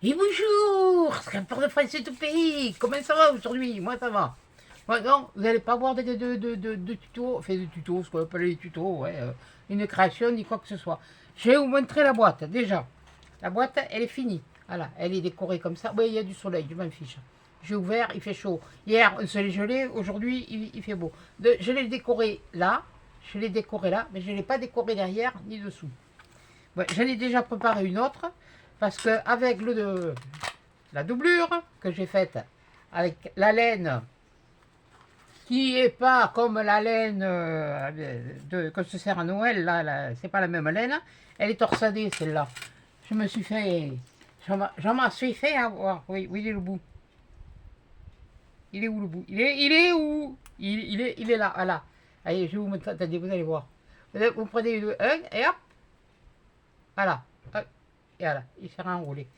Et bonjour, rapport de France et tout pays. Comment ça va aujourd'hui? Moi ça va. Ouais, non, vous n'allez pas voir de tutos, enfin de tutos, ce qu'on appelle les tutos, ouais, une création ni quoi que ce soit. Je vais vous montrer la boîte déjà. La boîte, elle est finie. Voilà, elle est décorée comme ça. Oui, il y a du soleil, je m'en fiche. J'ai ouvert, il fait chaud. Hier, on se l'est gelé, aujourd'hui, il fait beau. Je l'ai décoré là, mais je ne l'ai pas décoré derrière ni dessous. Ouais, j'en ai déjà préparé une autre, parce que avec la doublure que j'ai faite avec la laine, qui est pas comme la laine que se sert à Noël, là c'est pas la même laine, elle est torsadée celle-là. Je me suis fait, j'en m'en suis fait avoir. Oui, oui, il est le bout. Il est où le bout? Il est où? Il est là, voilà. Allez, je vais vous montrer, attendez, vous allez voir. Vous prenez un et hop, voilà. Hop, et voilà, il sera enroulé.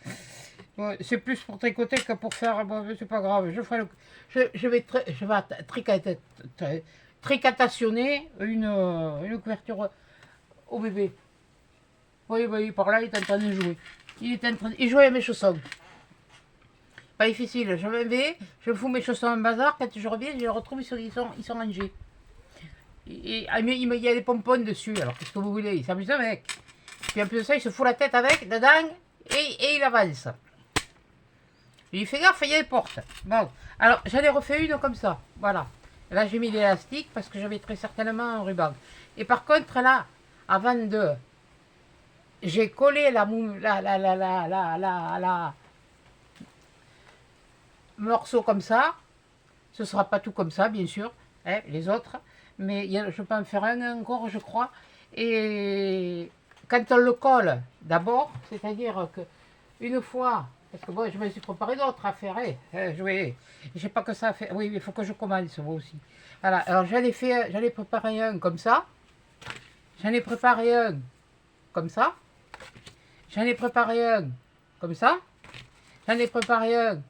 Ouais, c'est plus pour tricoter que pour faire. Bon, c'est pas grave. Je vais tricatationner une couverture au bébé. Oui, oui, par là, il est en train de jouer. Il joue avec mes chaussons. Pas difficile. Je vais, je fous mes chaussons en bazar. Quand je reviens, je les retrouve, ils sont rangés. Il y a des pompons dessus. Alors, qu'est-ce que vous voulez? Il s'amuse avec. Puis en plus de ça, il se fout la tête avec, dedans, et il avance. Il fait gaffe, il y a des portes. Bon, alors j'en ai refait une comme ça. Voilà. Là, j'ai mis l'élastique parce que j'avais très certainement un ruban. Et par contre, là, avant de. J'ai collé la morceau comme ça. Ce ne sera pas tout comme ça, bien sûr, hein, les autres. Mais je peux en faire un encore, je crois. Et quand on le colle d'abord, c'est-à-dire que une fois, parce que moi je me suis préparé d'autres affaires, hein, je n'ai pas que ça à faire. Oui, il faut que je commence moi aussi. Voilà, alors j'en ai préparé un comme ça, j'en ai préparé un comme ça, j'en ai préparé un comme ça, j'en ai préparé un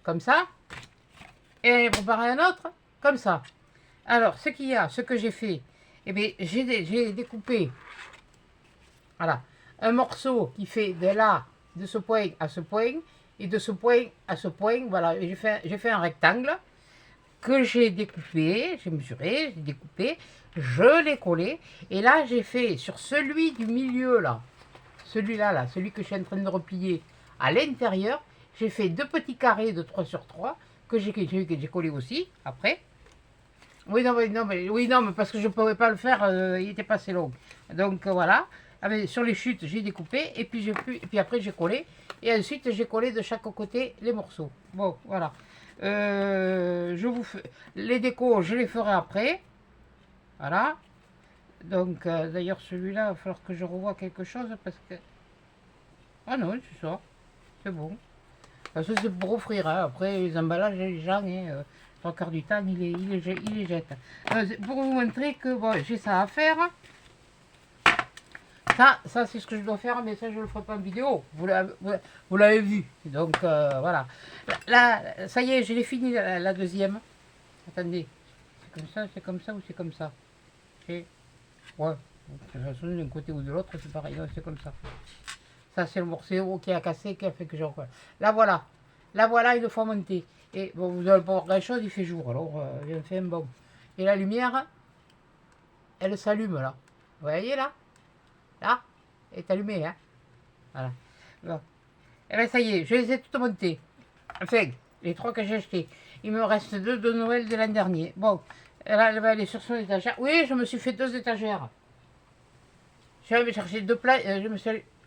comme ça, et j'en ai préparé un autre comme ça. Alors, ce qu'il y a, ce que j'ai fait, eh bien, j'ai découpé, voilà, un morceau qui fait de là, de ce point à ce point, et de ce point à ce point, voilà, j'ai fait un rectangle que j'ai découpé, j'ai mesuré, j'ai découpé, je l'ai collé, et là, j'ai fait sur celui du milieu, là, celui-là, là, celui que je suis en train de replier à l'intérieur, j'ai fait deux petits carrés de 3 sur 3 que j'ai collé aussi, après. Oui, non, oui, non, mais parce que je ne pouvais pas le faire, il était pas assez long. Donc voilà. Ah, mais sur les chutes, j'ai découpé et puis après j'ai collé. Et ensuite j'ai collé de chaque côté les morceaux. Bon, voilà. Les décos, je les ferai après. Voilà. Donc d'ailleurs celui-là, il va falloir que je revoie quelque chose parce que. Ah non, c'est ça. C'est bon. Parce que c'est pour offrir. Hein. Après les emballages, les gens, hein, trois quarts du temps, il les jette. Pour vous montrer que bon, j'ai ça à faire. Ça c'est ce que je dois faire, mais ça je le ferai pas en vidéo. Vous l'avez vu. Donc voilà. Là, ça y est, je l'ai fini la deuxième. Attendez. C'est comme ça ou c'est comme ça? Ouais. De toute façon, d'un côté ou de l'autre, c'est pareil. C'est comme ça. Ça c'est le morceau qui a cassé, qui a fait que j'ai recollé. Là voilà. Là voilà, une fois monté. Et bon, vous allez pas voir grand chose, il fait jour. Alors, il fait un bon. Et la lumière, elle s'allume là. Vous voyez là? Là, elle est allumée, hein. Voilà. Bon. Et bien ça y est, je les ai toutes montées. Enfin, les trois que j'ai achetés. Il me reste deux de Noël de l'an dernier. Bon, elle va aller sur son étagère. Oui, je me suis fait deux étagères. J'avais cherché deux planches,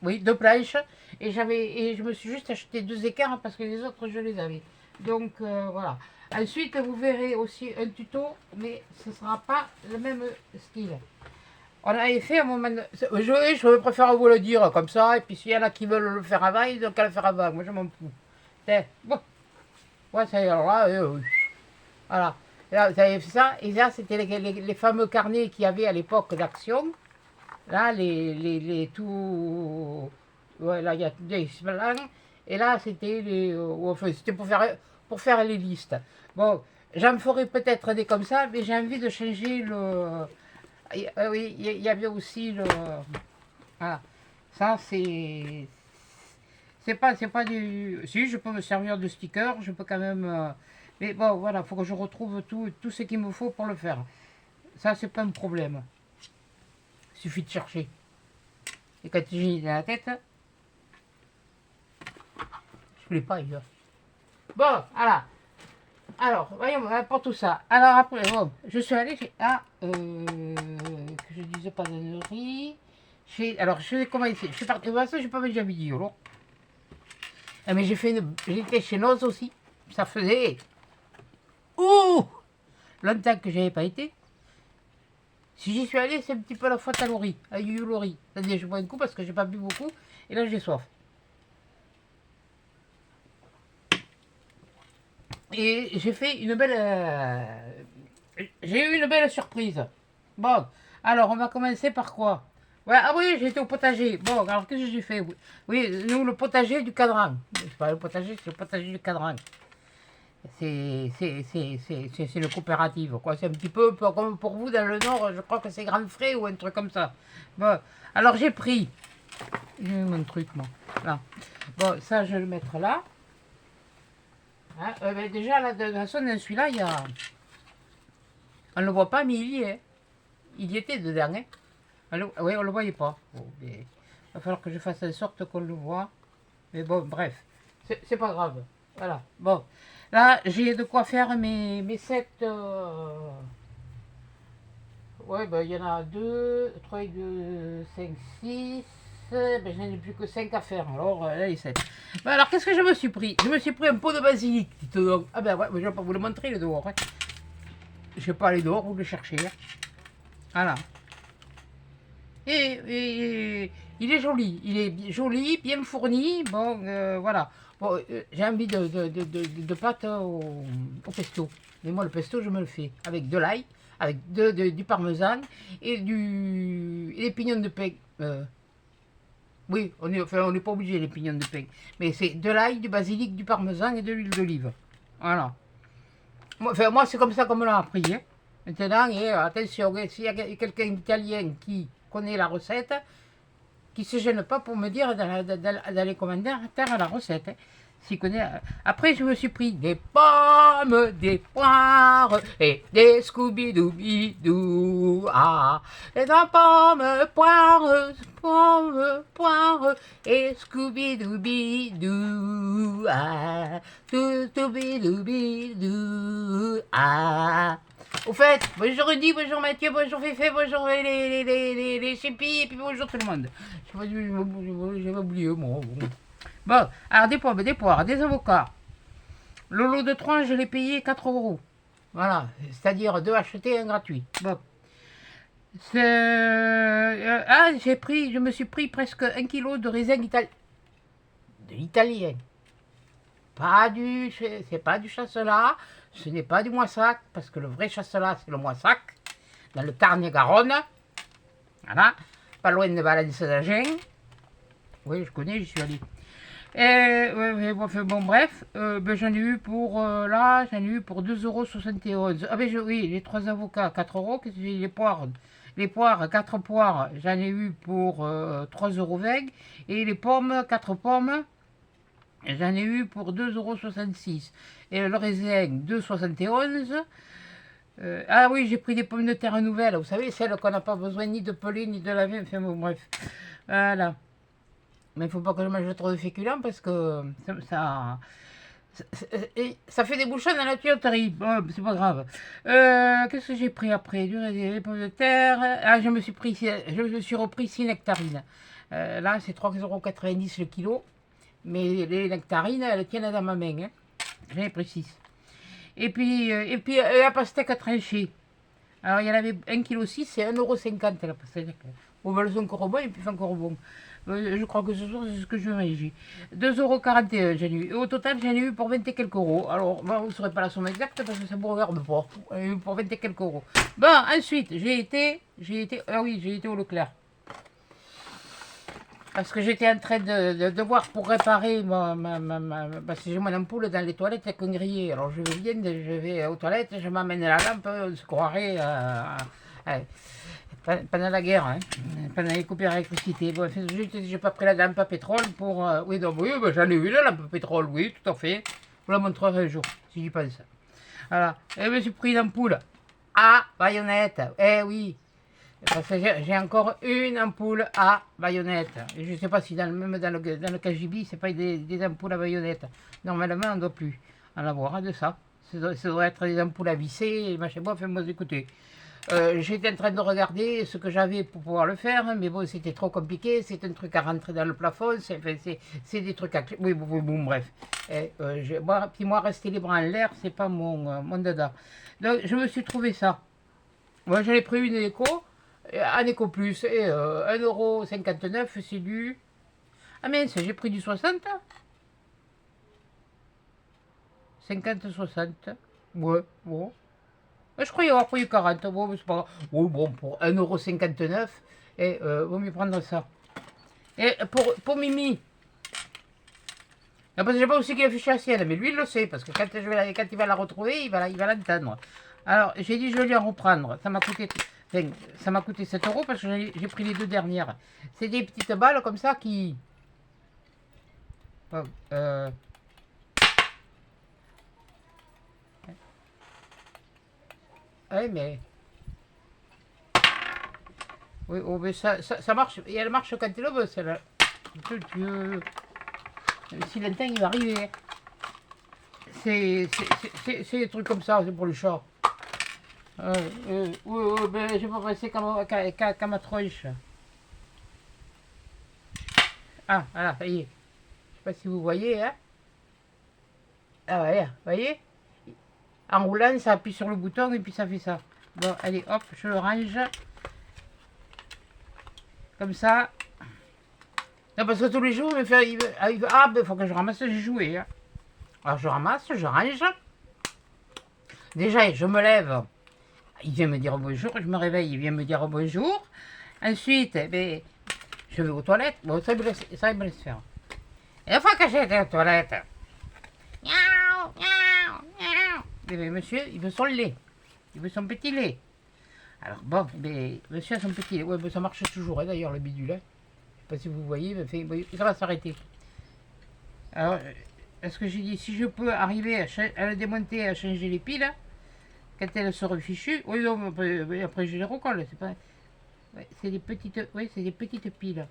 oui, deux planches, et je me suis juste acheté deux écarts parce que les autres je les avais. Donc voilà. Ensuite, vous verrez aussi un tuto, mais ce ne sera pas le même style. On avait fait un moment de. Je préfère vous le dire comme ça, et puis s'il y en a qui veulent le faire avant, ils ont qu'à le faire avant. Moi, je m'en fous. Bon. Ouais, ça y est, alors là, voilà. Et là, vous avez fait ça, et là, c'était les fameux carnets qu'il y avait à l'époque d'Action. Là, tout. Ouais, là, il y a des blancs. Et là, c'était enfin, c'était pour faire les listes. Bon, j'en ferai peut-être des comme ça, mais j'ai envie de changer le. Oui, il y avait aussi le. Voilà. Ça, c'est pas du... Si, je peux me servir de sticker, je peux quand même... mais bon, voilà, il faut que je retrouve tout ce qu'il me faut pour le faire. Ça, c'est pas un problème. Il suffit de chercher. Et quand j'ai dans la tête, je ne l'ai pas, il va. Bon, voilà. Alors, voyons, pour tout ça. Alors après, bon, je suis allée chez... Ah, que je disais pas d'annerie. Alors, je vais commencer. Je suis partie... De toute façon, je n'ai pas déjà vidéo, là. Ah, mais j'ai fait une... J'étais chez Noz aussi. Ça faisait... Ouh, longtemps que j'avais pas été. Si j'y suis allé, c'est un petit peu la faute à Laurie, à Yu Laurie. C'est-à-dire, je bois un coup parce que j'ai pas bu beaucoup. Et là, j'ai soif. Et j'ai fait une belle... j'ai eu une belle surprise. Bon, alors on va commencer par quoi? Ouais, ah oui, j'ai été au potager. Bon, alors qu'est-ce que j'ai fait? Oui, nous, le potager du cadran. C'est pas le potager, c'est le potager du cadran. C'est le coopérative, quoi. C'est un petit peu comme pour vous dans le Nord, je crois que c'est Grand Frais ou un truc comme ça. Bon, alors j'ai pris... J'ai mon truc, moi. Là. Bon, ça, je vais le mettre là. Hein, ben déjà, là, de toute façon, dans celui-là, il y a... On ne le voit pas, mais il y est. Il y était dedans, hein. Oui, on ne le voyait pas. Bon, il va falloir que je fasse en sorte qu'on le voit. Mais bon, bref. C'est pas grave. Voilà. Bon. Là, j'ai de quoi faire mes 7... Ouais, ben, il y en a 2, 3, 2, 5, 6... Ben, j'en ai plus que 5 à faire. Alors, là, les 7. Ben, alors, qu'est-ce que je me suis pris? Je me suis pris un pot de basilic. Ah ben, ouais, je vais pas vous le montrer, le dehors. Hein. Je vais pas aller dehors, vous le chercher. Hein. Voilà. Et il est joli. Il est joli, bien fourni. Bon, voilà. Bon, j'ai envie de pâte au pesto. Mais moi, le pesto, je me le fais avec de l'ail, avec du parmesan et des pignons de pain. Oui, on n'est pas obligé les pignons de pain. Mais c'est de l'ail, du basilic, du parmesan et de l'huile d'olive. Voilà. Moi, c'est comme ça qu'on me l'a appris. Hein. Maintenant, attention, s'il y a quelqu'un d'italien qui connaît la recette, qui ne se gêne pas pour me dire dans les commentaires la recette. Hein. Connaît... Après, je me suis pris des pommes, des poires et des Scooby-Dooby-Doo. Ah, des pommes, poires et Scooby-Dooby-Doo. Ah, Scooby-Dooby-Doo. Ah. Au fait, bonjour Rudy, bonjour Mathieu, bonjour Féfé, bonjour les chippies, et puis bonjour tout le monde. J'ai oublié, moi. Bon, alors des pommes, des poires, des avocats. Le lot de 3, je l'ai payé 4 €. Voilà, c'est-à-dire 2 achetés, 1 gratuit. Bon. Je me suis pris presque 1 kg de raisin italien. De l'italien. C'est pas du chasselas, ce n'est pas du moissac, parce que le vrai chasselas, c'est le moissac, dans le Tarn-et-Garonne. Voilà, pas loin de Valence-d'Agen. Oui, je connais, j'y suis allé. Bon, bref, ben, j'en ai eu pour, j'en ai eu pour 2,71 €. Ah ben oui, les 3 avocats, 4 €. Les poires, 4 poires, j'en ai eu pour 3,20 €. Et les pommes, 4 pommes, j'en ai eu pour 2,66 €. Et le raisin, 2,71 €. Ah oui, j'ai pris des pommes de terre nouvelles, vous savez, celles qu'on n'a pas besoin ni de peler ni de laver, enfin bon, bref. Voilà. Mais il ne faut pas que je mange trop de féculents parce que ça fait des bouchons dans la tuyauterie. Bon, c'est pas grave. Qu'est-ce que j'ai pris après? Des pommes de terre. Ah, je me suis repris 6 nectarines. Là, c'est 3,90 € le kilo. Mais les nectarines, elles tiennent dans ma main. Hein. J'en ai pris 6. Et puis la pastèque tranchée. Alors, il y en avait 1,6 kg, c'est 1,50 € la pastèque. Bon, ben, elles sont encore bonnes et puis encore bon. Je crois que ce soir, c'est ce que je vais manger. 2,41 € j'en ai eu. Et au total, j'en ai eu pour 20 et quelques euros. Alors, bon, vous ne saurez pas la somme exacte parce que ça ne vous regarde pas. J'en ai eu pour 20 et quelques euros. Bon, ensuite, j'ai été au Leclerc. Parce que j'étais en train de voir pour réparer parce que j'ai mon ampoule dans les toilettes avec un grillé. Alors je vais aux toilettes, je m'amène la lampe, on se croirait pendant la guerre, hein, pendant les coupures d'électricité. Bon, j'ai pas pris la lampe à pétrole pour... oui, donc, oui ben, j'en ai eu la lampe à pétrole, oui, tout à fait. Je vous la montrerai un jour, si j'y pense. Voilà. Et je me suis pris une ampoule à baïonnette. Eh oui. Parce que j'ai encore une ampoule à baïonnette. Et je ne sais pas si même dans le KGB, c'est pas des ampoules à baïonnette. Normalement, on ne doit plus en avoir de ça. Ça doit être des ampoules à visser et machin. Bon, fais-moi écouter. J'étais en train de regarder ce que j'avais pour pouvoir le faire, mais bon, c'était trop compliqué. C'est un truc à rentrer dans le plafond. C'est des trucs à... Oui, bon, bref. Moi, rester les bras en l'air, c'est pas mon dada. Donc, je me suis trouvé ça. Moi, j'en ai pris une éco. Un éco plus, et 1,59 €, c'est du... Ah mince, j'ai pris du 60. 50-60. Ouais, bon. Je croyais avoir pris 40. Bon, mais c'est pas grave. Oui, bon, pour 1,59 €, et vaut mieux prendre ça. Et pour Mimi. Parce que je sais pas aussi qu'il a fiché la sienne, mais lui il le sait, parce que quand il va la retrouver, il va l'entendre. Alors, j'ai dit je vais lui en reprendre. Ça m'a coûté... Enfin, ça m'a coûté 7 € parce que j'ai pris les deux dernières. C'est des petites balles comme ça qui... Ouais, mais... Oui, oh, mais ça marche. Et elle marche quand elle veut, celle-là. Si l'instinct, il va arriver. C'est des trucs comme ça, c'est pour le chat. Ben, je vais pas passer qu'à ma tronche. Ah, voilà, ça y est. Je sais pas si vous voyez, hein. Ah, ouais, vous voyez. En roulant, ça appuie sur le bouton et puis ça fait ça. Bon, allez, hop, je le range. Comme ça. Non, parce que tous les jours, il me fait... Ah, ben, faut que je ramasse les jouets. Hein. Alors, je ramasse, je range. Déjà, je me lève. Il vient me dire bonjour, je me réveille, il vient me dire bonjour. Ensuite, ben, je vais aux toilettes. Bon, ça, il me laisse faire. Et une fois que j'ai été aux toilettes, miaou, miaou, miaou. Ben, monsieur, il veut son lait. Il veut son petit lait. Alors, bon, ben, monsieur a son petit lait. Ouais, ben, ça marche toujours, hein, d'ailleurs, le bidule. Hein. Je sais pas si vous voyez, mais ça va s'arrêter. Alors, est-ce que j'ai dit, si je peux arriver à le démonter, à changer les piles, quand elles seront fichues, oui, non, après je les recolle, c'est pas... Ouais, c'est des petites piles.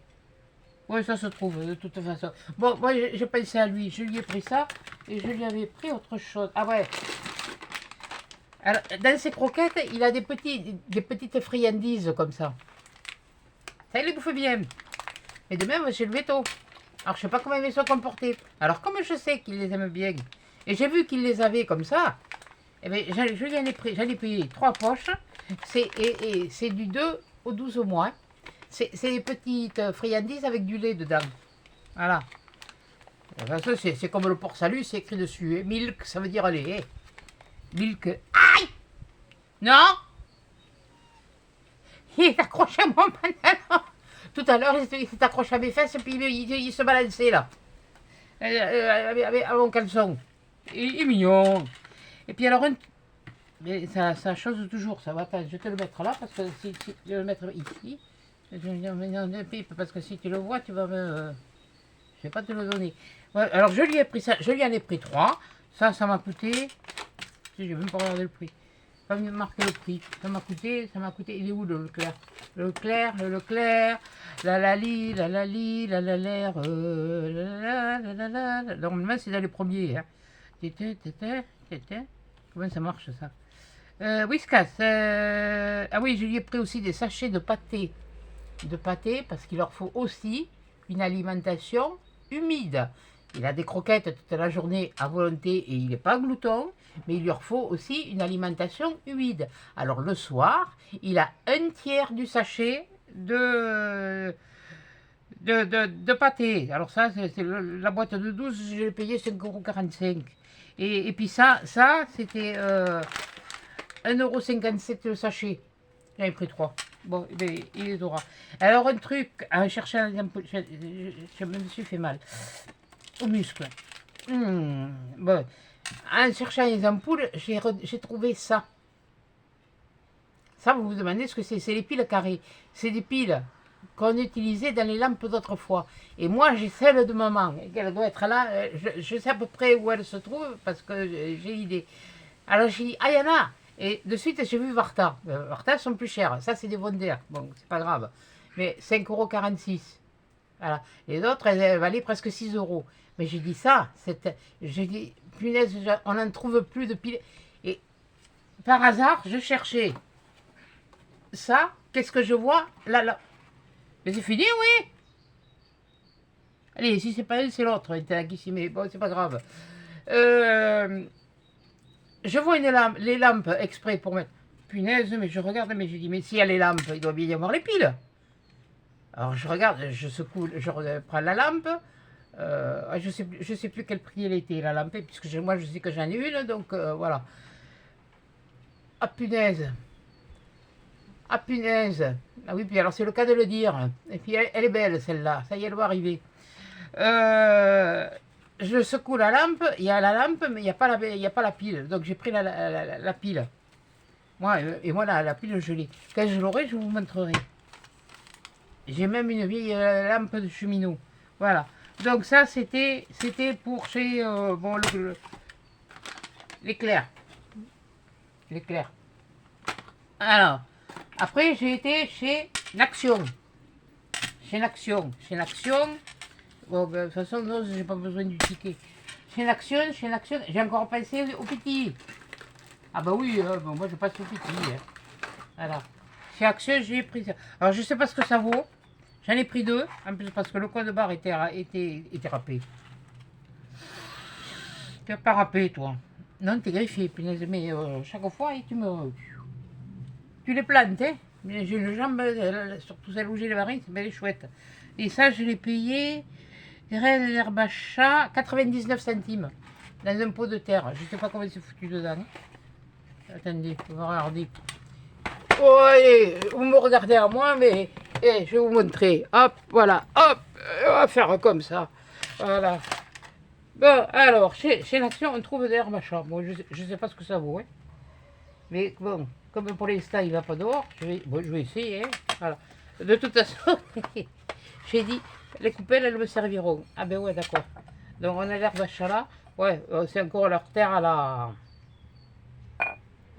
Oui, ça se trouve, de toute façon. Bon, moi, j'ai pensé à lui, je lui ai pris ça, et je lui avais pris autre chose. Ah ouais. Alors, dans ses croquettes, il a des petites friandises comme ça. Ça, il les bouffe bien. Et de même, chez le veto. Alors, je sais pas comment il va se comporter. Alors, comme je sais qu'il les aime bien, et j'ai vu qu'il les avait comme ça, eh bien, j'en ai pris 3 poches. C'est du 2 au 12 mois. C'est des petites friandises avec du lait dedans. Voilà. C'est comme le port-salut, c'est écrit dessus. Hein. Milk, ça veut dire lait. Hein. Milk. Aïe! Non! Il est accroché à mon pantalon. Tout à l'heure, il s'est accroché à mes fesses et puis il se balançait là. Avec mon caleçon. Il est mignon. Et puis alors, mais ça chose toujours, ça va pas. Je vais te le mettre là parce que si je vais le mettre ici. Parce que si tu le vois, tu vas me... je vais pas te le donner. Ouais, alors je lui ai pris ça, je lui en ai pris 3. Ça m'a coûté... Je vais même pas regarder le prix. Pas marquer le prix. Ça m'a coûté... Il est où le Leclerc? Le Leclerc, la l'air, normalement c'est dans les premiers. Hein. Comment ça marche ça? Whiskas. Ah oui, je lui ai pris aussi des sachets de pâté. Parce qu'il leur faut aussi une alimentation humide. Il a des croquettes toute la journée à volonté et il n'est pas glouton, mais il leur faut aussi une alimentation humide. Alors le soir, il a un tiers du sachet de pâté. Alors ça, c'est la boîte de 12, je l'ai payé 5,45 €. Et puis ça c'était 1,57 € le sachet. J'en ai pris 3. Bon, il les aura. Alors, un truc, en cherchant les ampoules, je me suis fait mal aux muscles. Bon, en cherchant les ampoules, j'ai trouvé ça. Ça, vous vous demandez ce que c'est. C'est les piles carrées. C'est des piles qu'on utilisait dans les lampes d'autrefois. Et moi, j'ai celle de maman. Elle doit être là. Je sais à peu près où elle se trouve parce que j'ai l'idée. Alors j'ai dit, ah, il y en a. Et de suite, j'ai vu Varta. Varta, elles sont plus chères. Ça, c'est des Wonder. Bon, c'est pas grave. Mais 5,46 €. Voilà. Les autres, elles valaient presque 6 €. Mais j'ai dit ça. J'ai dit, punaise, on n'en trouve plus de piles. Et par hasard, je cherchais ça. Qu'est-ce que je vois là, là. Mais c'est fini, oui. Allez, si c'est pas elle, c'est l'autre qui s'y met. Bon, c'est pas grave. Je vois les lampes exprès pour mettre. Punaise, mais je regarde, mais je dis, mais s'il y a les lampes, il doit bien y avoir les piles. Alors je regarde, je secoue, je prends la lampe. Je sais plus quel prix elle était, la lampe, puisque moi je sais que j'en ai une, donc voilà. Ah punaise. Ah punaise. Ah oui, puis alors c'est le cas de le dire. Et puis elle est belle celle-là, ça y est, elle va arriver. Je secoue la lampe, il y a la lampe, mais il n'y a, pas la pile. Donc j'ai pris la pile. Moi, et moi, la pile, je l'ai. Quand je l'aurai, je vous montrerai. J'ai même une vieille lampe de cheminot. Voilà. Donc ça, c'était pour chez bon, l'éclair. L'éclair. Alors, après, j'ai été chez Naction. Chez Naction. Bon, ben, de toute façon, non, j'ai pas besoin du ticket. Chez Naction, j'ai encore pensé au petit. Ah bah oui, bon, moi je passe au petit. Hein. Voilà. Chez Action, j'ai pris ça. Alors je sais pas ce que ça vaut. J'en ai pris 2, en plus parce que le code barre était râpé. Tu n'as pas râpé, toi. Non, t'es greffé, punaise, mais chaque fois, tu les plantes, hein. J'ai une jambe, surtout celle où j'ai les marines, c'est belle et chouette. Et ça, je l'ai payé, l'herbe à chat, 99 centimes, dans un pot de terre. Je sais pas comment c'est foutu dedans. Attendez, on va regarder. Oh, allez, vous me regardez à moi, mais je vais vous montrer. Hop, voilà, hop, on va faire comme ça. Voilà. Bon, alors, chez l'Action, on trouve des herbes à chat. Bon, je sais pas ce que ça vaut, hein. Mais bon, comme pour l'instant, il va pas dehors, je vais essayer, hein. Voilà. De toute façon, j'ai dit, les coupelles, elles me serviront. Ah ben ouais, d'accord. Donc, on a l'herbe à chat là. Ouais, c'est encore leur terre à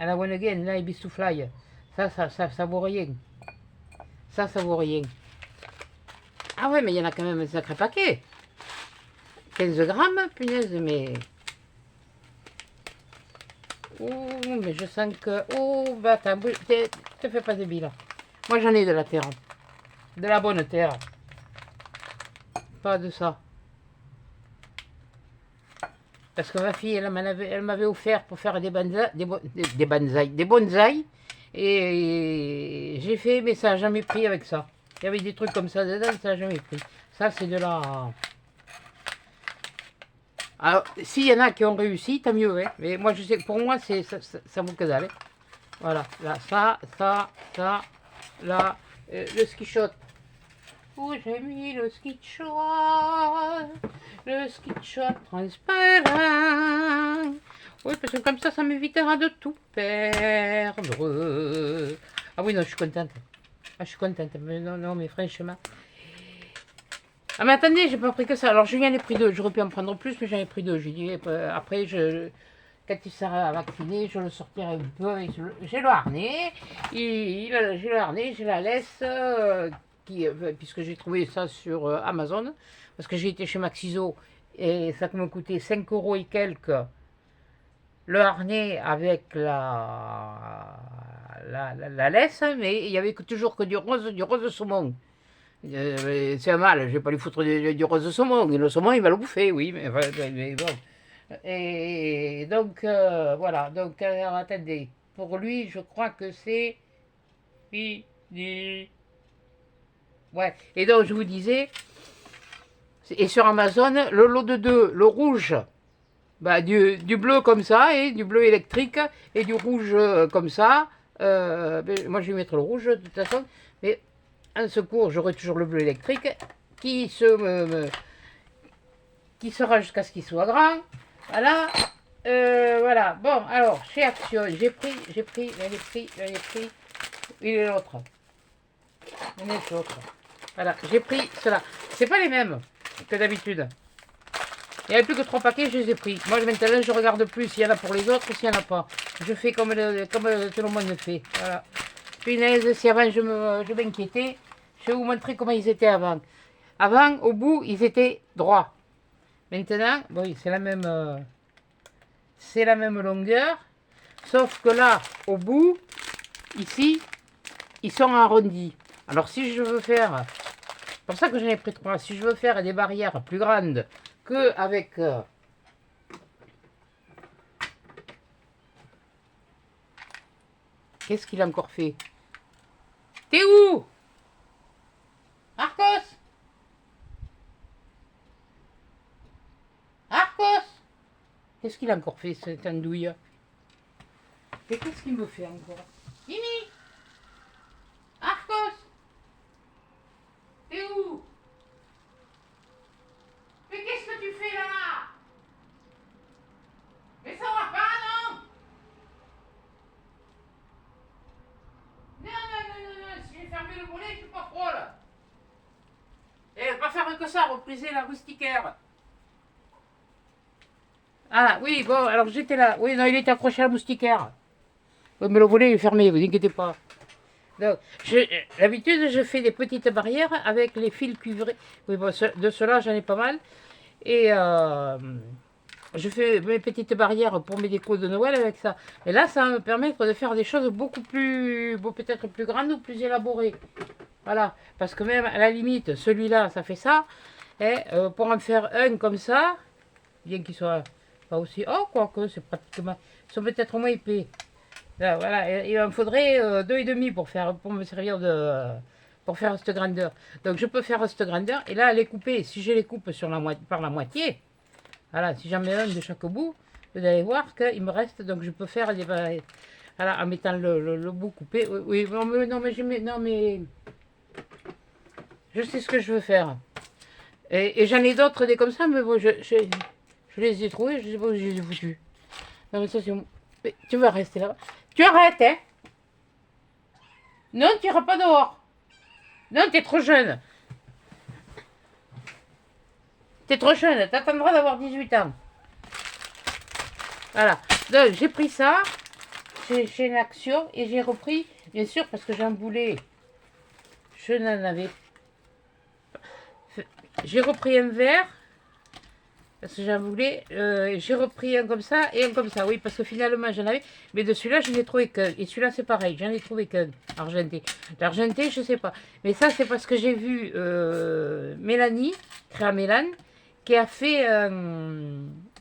la One Again, là, Ibis to Fly. Ça vaut rien. Ça vaut rien. Ah ouais, mais il y en a quand même un sacré paquet. 15 grammes, punaise, mais... Oh, mais je sens que... Oh, bah, te fais pas de là. Moi, j'en ai de la terre. De la bonne terre. Pas de ça. Parce que ma fille, elle m'avait offert pour faire des bonsaïs. Et j'ai fait, mais ça n'a jamais pris avec ça. Il y avait des trucs comme ça dedans, ça n'a jamais pris. Ça, c'est de la... Alors, s'il y en a qui ont réussi, tant mieux. Hein. Mais moi, je sais que pour moi, ça vaut que dalle. Hein. Voilà. Là, ça, là, le ski shot. Où j'ai mis le ski shot? Le ski shot transparent. Oui, parce que comme ça m'évitera de tout perdre. Ah oui, non, je suis contente. Ah, je suis contente. Mais non, mais franchement. Ah, mais attendez, j'ai pas pris que ça. Alors, je j'en ai pris 2. J'aurais pu en prendre plus, mais j'en ai pris 2. J'ai dit, après, quand il sera vacciné, je le sortirai un peu. J'ai le harnais. J'ai le harnais, j'ai la laisse. Puisque j'ai trouvé ça sur Amazon. Parce que j'ai été chez Maxiso. Et ça me coûtait 5 € et quelques. Le harnais avec la laisse, mais il n'y avait toujours que du rose saumon. C'est un mal, je vais pas lui foutre du rose saumon. Et le saumon, il va le bouffer, oui, mais bon. Et donc, voilà. Donc, alors, attendez. Pour lui, je crois que c'est fini. Ouais. Et donc, je vous disais, et sur Amazon, le lot de 2, le rouge. Bah, du bleu comme ça, et du bleu électrique, et du rouge comme ça. Moi, je vais mettre le rouge de toute façon. Mais en secours, j'aurai toujours le bleu électrique qui sera jusqu'à ce qu'il soit grand. Voilà. Voilà. Bon, alors, chez Action, j'ai pris. Il est l'autre. Il est l'autre. Voilà, j'ai pris cela. C'est pas les mêmes que d'habitude. Il n'y avait plus que 3 paquets, je les ai pris. Moi, maintenant, je regarde plus s'il y en a pour les autres ou s'il n'y en a pas. Je fais comme tout le monde fait. Voilà. Punaise, si avant je m'inquiétais, je vais vous montrer comment ils étaient avant. Avant, au bout, ils étaient droits. Maintenant, oui, c'est la même longueur. Sauf que là, au bout, ici, ils sont arrondis. Alors, si je veux faire, c'est pour ça que j'en ai pris 3, si je veux faire des barrières plus grandes qu'avec qu'est-ce qu'il a encore fait? T'es où? Arcos? Arcos? Qu'est-ce qu'il a encore fait, cette andouille? Et qu'est-ce qu'il me fait encore? Mimi? Arcos? T'es où? Mais qu'est-ce que tu fais là? Mais ça va pas, non? Non, non, non, non, non, si j'ai fermé le volet, je suis pas pro là. Et pas faire que ça, repriser la moustiquaire. Ah oui, bon, alors j'étais là. Oui, non, il était accroché à la moustiquaire. Oui, mais le volet est fermé, vous inquiétez pas. Donc, d'habitude, je fais des petites barrières avec les fils cuivrés. Oui, bon, de cela, j'en ai pas mal. Et je fais mes petites barrières pour mes décos de Noël avec ça. Et là, ça va me permettre de faire des choses beaucoup plus, bon, peut-être plus grandes ou plus élaborées. Voilà, parce que même à la limite, celui-là, ça fait ça. Et pour en faire un comme ça, bien qu'il soit pas aussi... Oh, quoique, c'est pratiquement... Ils sont peut-être moins épais. Là, voilà, il en faudrait 2,5 pour me servir de... pour faire cette grandeur. Donc je peux faire cette grandeur, et là, les couper, si je les coupe sur par la moitié, voilà, si j'en mets un de chaque bout, vous allez voir qu'il me reste, donc je peux faire des... Voilà, en mettant le bout coupé. Oui, oui, non, mais je sais ce que je veux faire. Et j'en ai d'autres des comme ça, mais bon, je les ai trouvés, je sais pas où je les ai foutus. Non, mais ça, c'est... Mais tu vas rester là. Tu arrêtes, hein? Non, tu iras pas dehors. Non, t'es trop jeune. T'es trop jeune, t'attendras d'avoir 18 ans. Voilà. Donc, j'ai pris ça chez une action et j'ai repris, bien sûr, parce que j'ai un boulet. Je n'en avais pas. J'ai repris un verre. Parce que j'en voulais, j'ai repris un comme ça et un comme ça. Oui, parce que finalement j'en avais. Mais de celui-là, je n'ai trouvé qu'un. Et celui-là, c'est pareil, j'en ai trouvé qu'un. Argenté. L'argenté, je sais pas. Mais ça, c'est parce que j'ai vu Mélanie, Créa Mélane, qui a fait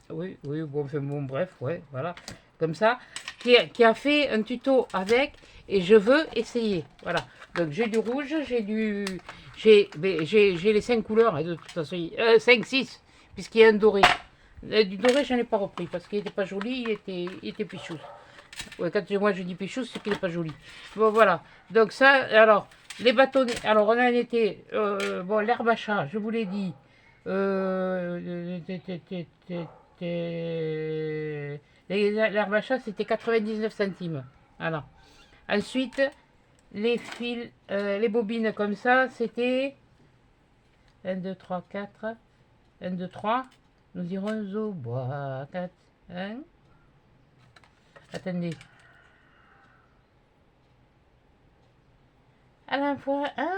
oui, oui, bon, enfin, bon, bref, ouais, voilà. Comme ça. Qui a fait un tuto avec. Et je veux essayer. Voilà. Donc j'ai du rouge, j'ai du. J'ai les 5 couleurs, hein, de toute façon. 5, 6 puisqu'il y a un doré. Du doré, je n'en ai pas repris parce qu'il n'était pas joli, il était pichou. Ouais, quand moi je dis pichou, c'est qu'il n'est pas joli. Bon, voilà. Donc, ça, alors, les bâtonnets. Alors, on en était. Bon, l'herbe à chat, je vous l'ai dit. L'herbe à chat, c'était 99 centimes. Voilà. Ensuite, les fils, les bobines comme ça, c'était 1, 2, 3, 4. 1, 2, 3. Nous irons au bois. 4, 1. Attendez. À la fois. Ah,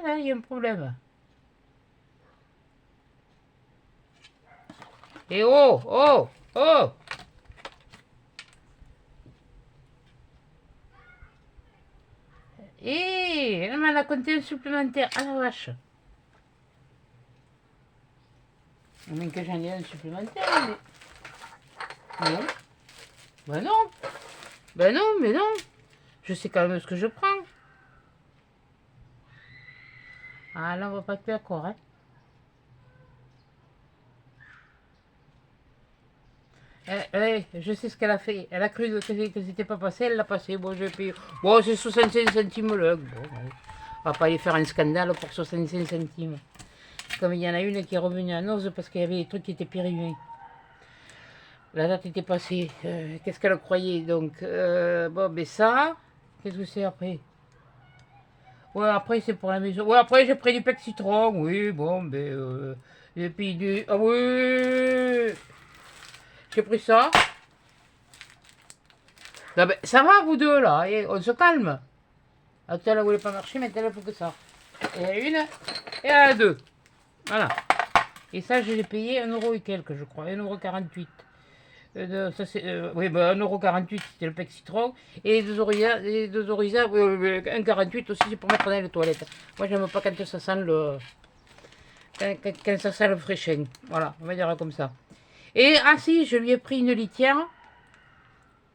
là, il y a un problème. Et oh, oh, oh. Et elle m'en a compté un supplémentaire. Ah la vache. Mais que j'en ai un supplémentaire. Mais... Non. Ben non. Ben non, mais non. Je sais quand même ce que je prends. Ah là, on va pas être d'accord, hein. Je sais ce qu'elle a fait. Elle a cru que c'était pas passé, elle l'a passé. Bon, je paye. Bon, c'est 65 centimes le. Bon, on va pas aller faire un scandale pour 65 centimes. Comme il y en a une qui est revenue à Noz parce qu'il y avait des trucs qui étaient périmés. La date était passée. Qu'est-ce qu'elle croyait? Donc, bon, mais ça, qu'est-ce que c'est après? Ouais, après, c'est pour la maison. Ouais, après, j'ai pris du Plexitron. Oui, bon, mais... et puis du... Ah oui. J'ai pris ça. Ah ben, ça va, vous deux, là. Et on se calme. Attends, elle ne voulait pas marcher, mais elle a plus que ça. Et à une, et à deux. Voilà. Et ça, je l'ai payé 1 € et quelques, je crois. 1,48 €. Ça, c'est, oui, bah, 1,48 €, c'était le Plexitron. Et les deux Orisa, 1,48 € aussi, c'est pour mettre dans les toilettes. Moi, j'aime pas quand ça sent le... Quand ça sent le fraîcheur. Voilà, on va dire comme ça. Et, ah si, je lui ai pris une litière.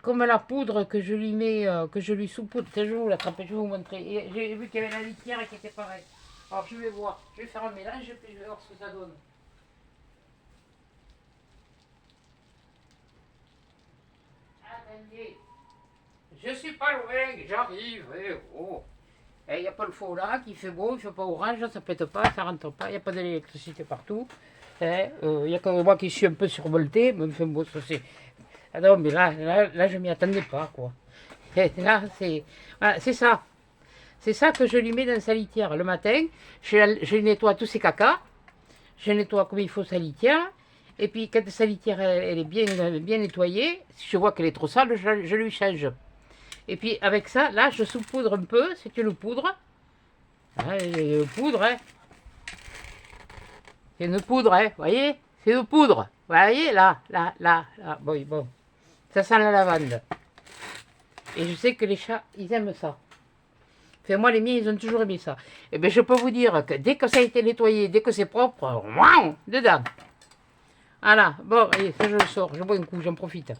Comme la poudre que je lui mets, que je lui saupoudre. Je vais vous l'attraper, je vais vous montrer. Et j'ai vu qu'il y avait la litière qui était pareille. Alors je vais voir, je vais faire un mélange et puis je vais voir ce que ça donne. Attendez, je suis pas loin, j'arrive. Oh. Il n'y a pas le faux là qui fait beau, il fait pas orange, ça pète pas, ça rentre pas, il n'y a pas d'électricité partout. Il y a que moi qui suis un peu survolté, mais enfin bon, ça c'est... Ah non, mais là je m'y attendais pas, quoi. Et là, c'est voilà, c'est ça. C'est ça que je lui mets dans sa litière. Le matin, je nettoie tous ses cacas, je nettoie comme il faut sa litière, et puis quand sa litière elle est bien nettoyée, si je vois qu'elle est trop sale, je lui change. Et puis avec ça, là, je saupoudre un peu, c'est une poudre. Hein, une poudre, hein. C'est une poudre, hein, vous voyez? C'est une poudre. Vous voyez, là. Bon, bon. Ça sent la lavande. Et je sais que les chats, ils aiment ça. Enfin, moi, les miens, ils ont toujours aimé ça. Et bien, je peux vous dire que dès que ça a été nettoyé, dès que c'est propre, waouh, dedans. Voilà, bon, allez, ça je le sors, je bois un coup, j'en profite.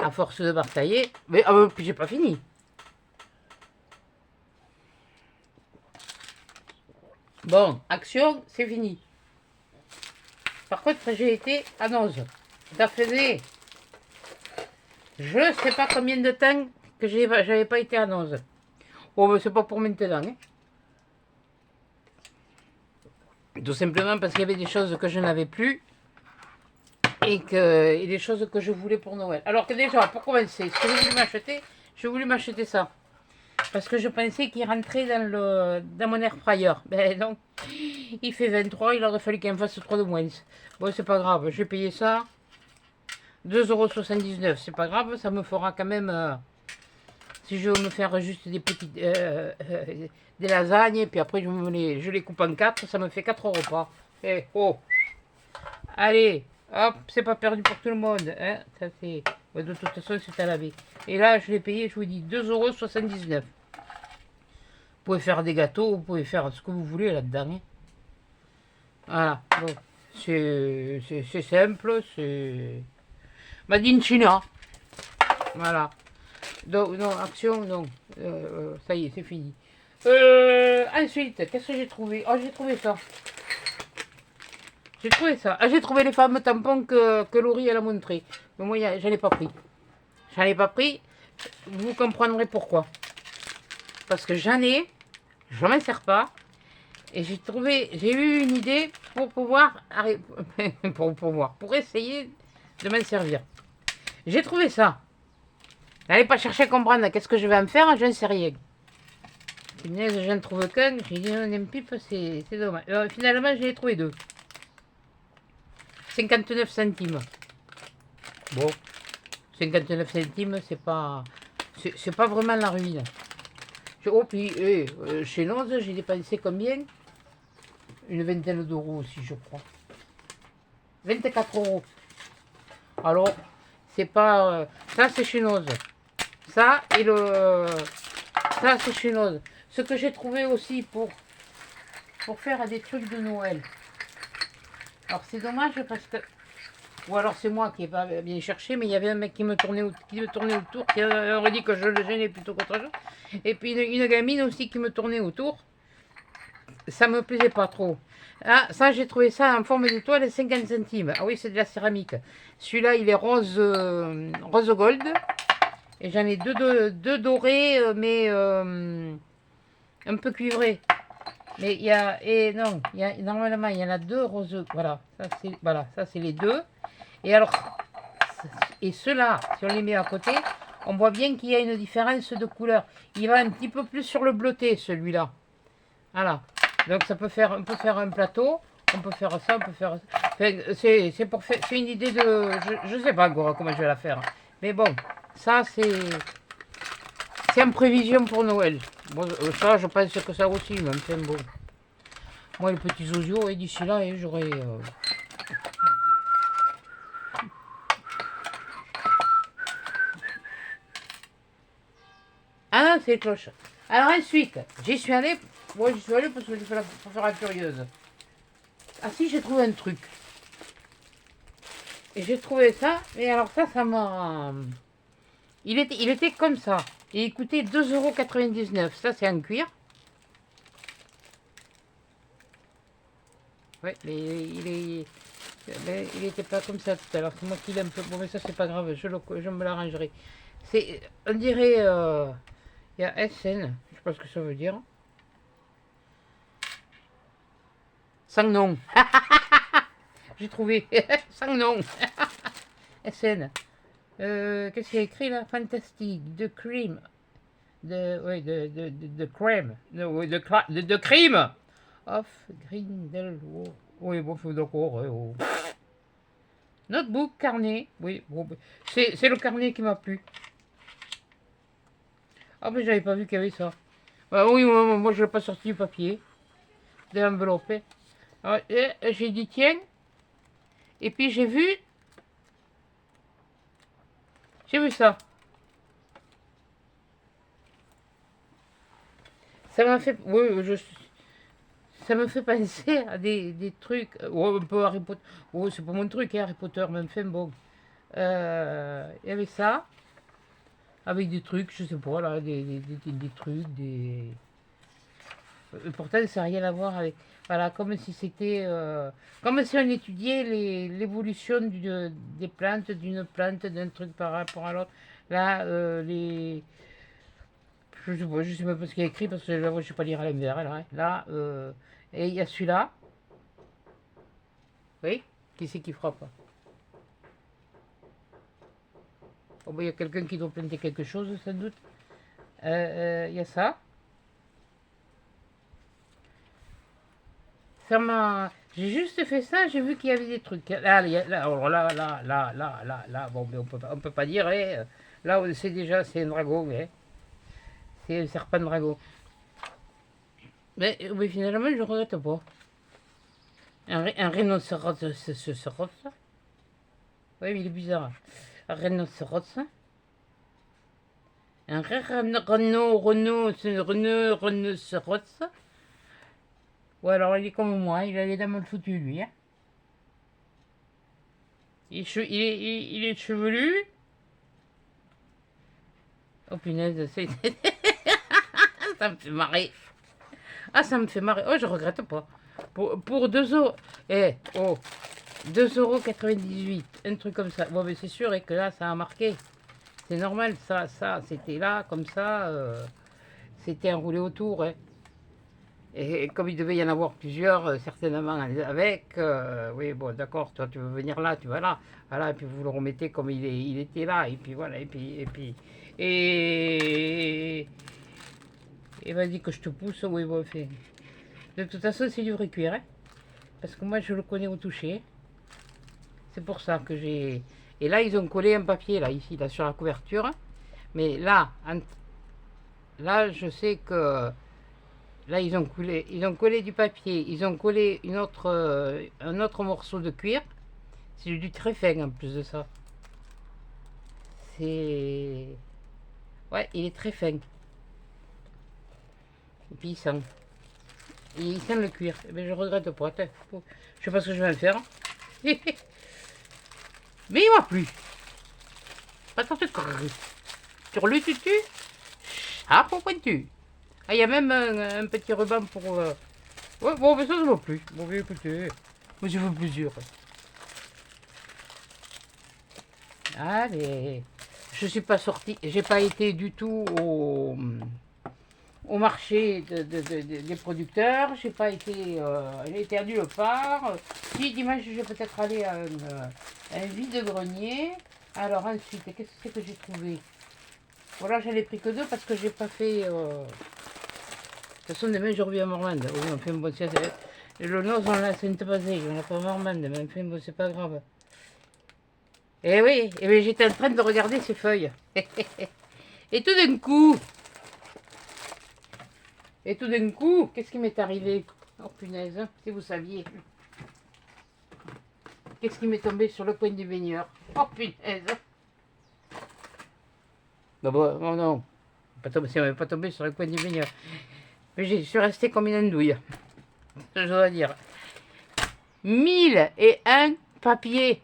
À force de batailler, mais puis j'ai pas fini. Bon, action, c'est fini. Par contre, j'ai été à Noz. Ça faisait, je sais pas combien de temps que j'avais pas été à Noz. Bon, mais c'est pas pour maintenant. Hein. Tout simplement parce qu'il y avait des choses que je n'avais plus et des choses que je voulais pour Noël. Alors que déjà, pour commencer, ce que je voulais m'acheter ça. Parce que je pensais qu'il rentrait dans mon air fryer. Ben donc, il fait 23, il aurait fallu qu'il en fasse 3 de moins. Bon, c'est pas grave, j'ai payé ça. 2,79 €, c'est pas grave, ça me fera quand même... si je veux me faire juste des petites... des lasagnes, et puis après je les coupe en 4, ça me fait 4 repas. Et oh, allez, hop, c'est pas perdu pour tout le monde. Hein. Ça c'est... De toute façon, c'est à laver. Et là, je l'ai payé, je vous dis, 2,79 €. Vous pouvez faire des gâteaux, vous pouvez faire ce que vous voulez là-dedans. Hein. Voilà, bon. C'est simple, c'est... Made in China. Voilà. Donc, non, action, non. Ça y est, c'est fini. Ensuite, qu'est-ce que j'ai trouvé? Oh, j'ai trouvé ça. J'ai trouvé ça. Ah, j'ai trouvé les fameux tampons que Laurie elle a montré. Mais moi, j'en ai pas pris. J'en ai pas pris. Vous comprendrez pourquoi. Parce que j'en ai, je m'en sers pas. Et j'ai eu une idée pour pouvoir, pour essayer de m'en servir. J'ai trouvé ça. N'allez pas chercher à comprendre qu'est-ce que je vais en faire, je ne sais rien. Je n'en trouve qu'un, j'ai dit non, un pipe, c'est dommage. Finalement, j'ai trouvé deux. 59 centimes. Bon, 59 centimes, c'est pas vraiment la ruine. Oh, puis, chez Noz, j'ai dépensé combien? Une vingtaine d'euros aussi, je crois. 24 €. Alors, c'est pas... ça, c'est chez Noz. Ça, et le... ça, c'est chez Noz. Ce que j'ai trouvé aussi pour faire des trucs de Noël. Alors, c'est dommage parce que... Ou alors, c'est moi qui n'ai pas bien cherché, mais il y avait un mec qui me tournait autour, qui aurait dit que je le gênais plutôt qu'autre chose. Et puis, une gamine aussi qui me tournait autour. Ça me plaisait pas trop. Ah, ça, j'ai trouvé ça en forme d'étoile, 50 centimes. Ah oui, c'est de la céramique. Celui-là, il est rose, rose gold. Et j'en ai deux dorés, mais un peu cuivrés. Mais il y a... Et non, normalement, il y en a deux roses. Voilà, ça c'est les deux. Et alors... Et ceux-là, si on les met à côté, On voit bien qu'il y a une différence de couleur. Il va un petit peu plus sur le bleuté, celui-là. Voilà. Donc ça peut faire, on peut faire un plateau, on peut faire ça, on peut faire ça. Enfin, c'est pour faire, c'est une idée de, je sais pas encore comment je vais la faire. Mais bon, ça c'est en prévision pour Noël. Bon, ça je pense que ça aussi, même c'est bon. Moi les petits osios, et d'ici là, j'aurai... Ah non, c'est les cloches. Alors ensuite, j'y suis allée. Moi, j'y suis allée parce que j'ai fait pour faire la curieuse. Ah si, j'ai trouvé un truc. Et j'ai trouvé ça. Et alors ça m'a... Il était comme ça. Et il coûtait 2,99 €. Ça, c'est en cuir. Ouais, mais il était pas comme ça tout à l'heure. C'est moi qui l'aime. Bon, mais ça, c'est pas grave. Je me l'arrangerai. C'est... On dirait... Il y a SN. Je sais pas ce que ça veut dire. Sans nom. J'ai trouvé. Sans nom. SN. Qu'est-ce qu'il y a écrit là? Fantastique. De crime. De crème. De crime. Of Grindelwald. Oui, bon, d'accord. Oh. Notebook, carnet. Oui, bon, c'est le carnet qui m'a plu. Ah, mais j'avais pas vu qu'il y avait ça. Bah, oui, moi je n'ai pas sorti du papier. De l'enveloppe. J'ai dit tiens. Et puis j'ai vu ça. Ça m'a fait... Oui, ça me fait penser à des trucs... Oh, un peu Harry Potter. Oh, c'est pas mon truc, hein, Harry Potter, mais enfin bon. Il y avait ça. Avec des trucs, je sais pas, là, des trucs, des... Pourtant, ça n'a rien à voir avec... Voilà, comme si c'était... comme si on étudiait l'évolution des plantes, d'une plante, d'un truc par rapport à l'autre. Là, les... Je sais même pas ce qu'il y a écrit, parce que là, je ne sais pas lire à l'envers, là. Hein. Là, et il y a celui-là. Oui, qui c'est qui frappe? Oh, ben, il y a quelqu'un qui doit planter quelque chose, sans doute. Il y a ça. Ça m'a... J'ai juste fait ça, j'ai vu qu'il y avait des trucs. Là, alors là, bon, mais on peut pas dire, hein. Là, c'est déjà, c'est un dragon, hein. C'est un serpent dragon. Mais finalement, je regrette pas. Un rhinocéros, ce rose. Oui, mais il est bizarre. Un rhinocéros. Un rhinocéros. Ou alors il est comme moi, il a les dents mal foutues lui. Hein. Il est chevelu. Oh punaise, c'est... ça me fait marrer. Ah, ça me fait marrer. Oh, je regrette pas. Pour 2 euros. Eh, oh. 2,98 €. Un truc comme ça. Bon, mais c'est sûr et que là, ça a marqué. C'est normal, ça, c'était là, comme ça. C'était enroulé autour. Hein. Et comme il devait y en avoir plusieurs, certainement avec, oui, bon, d'accord, toi tu veux venir là, tu vas là, voilà, et puis vous le remettez comme il était là, et puis voilà, et vas-y que je te pousse, oui, bon, fait. De toute façon, c'est du vrai cuir, hein, parce que moi je le connais au toucher, c'est pour ça que j'ai... Et là, ils ont collé un papier, là, ici, là, sur la couverture, mais là, là, je sais que... Là, ils ont collé du papier, ils ont collé un autre morceau de cuir. C'est du très fin en plus de ça. C'est... Ouais, il est très fin. Et puis il sent. Il sent le cuir. Mais je regrette pas. Je sais pas ce que je vais en faire. Mais il m'a plu. Attends, sur le tutu. Ah, pour pointu. Ah, il y a même un petit ruban pour... Ouais, bon, mais ça m'a plu. Bon, mais écoutez, moi je veux plusieurs. Allez. Je suis pas sortie, j'ai pas été du tout au marché des producteurs. J'ai pas été... j'ai été à nulle part. Si, dimanche, je vais peut-être aller à un vide-grenier. Alors ensuite, qu'est-ce que c'est que j'ai trouvé? Voilà, j'en ai pris que 2 parce que j'ai pas fait... De toute façon, demain, je reviens à Mormande. Oui, enfin, bon, le nose, on l'a Sainte-Basile, on l'a pas à Mormande, mais enfin, bon, c'est pas grave. Eh oui, eh bien, j'étais en train de regarder ces feuilles. Et tout d'un coup, qu'est-ce qui m'est arrivé? Oh punaise, hein, si vous saviez. Qu'est-ce qui m'est tombé sur le coin du baigneur? Oh punaise. Non, bon, non, non. Ça m'est pas tombé sur le coin du baigneur. Mais je suis restée comme une andouille. Je dois dire. 1001 papiers.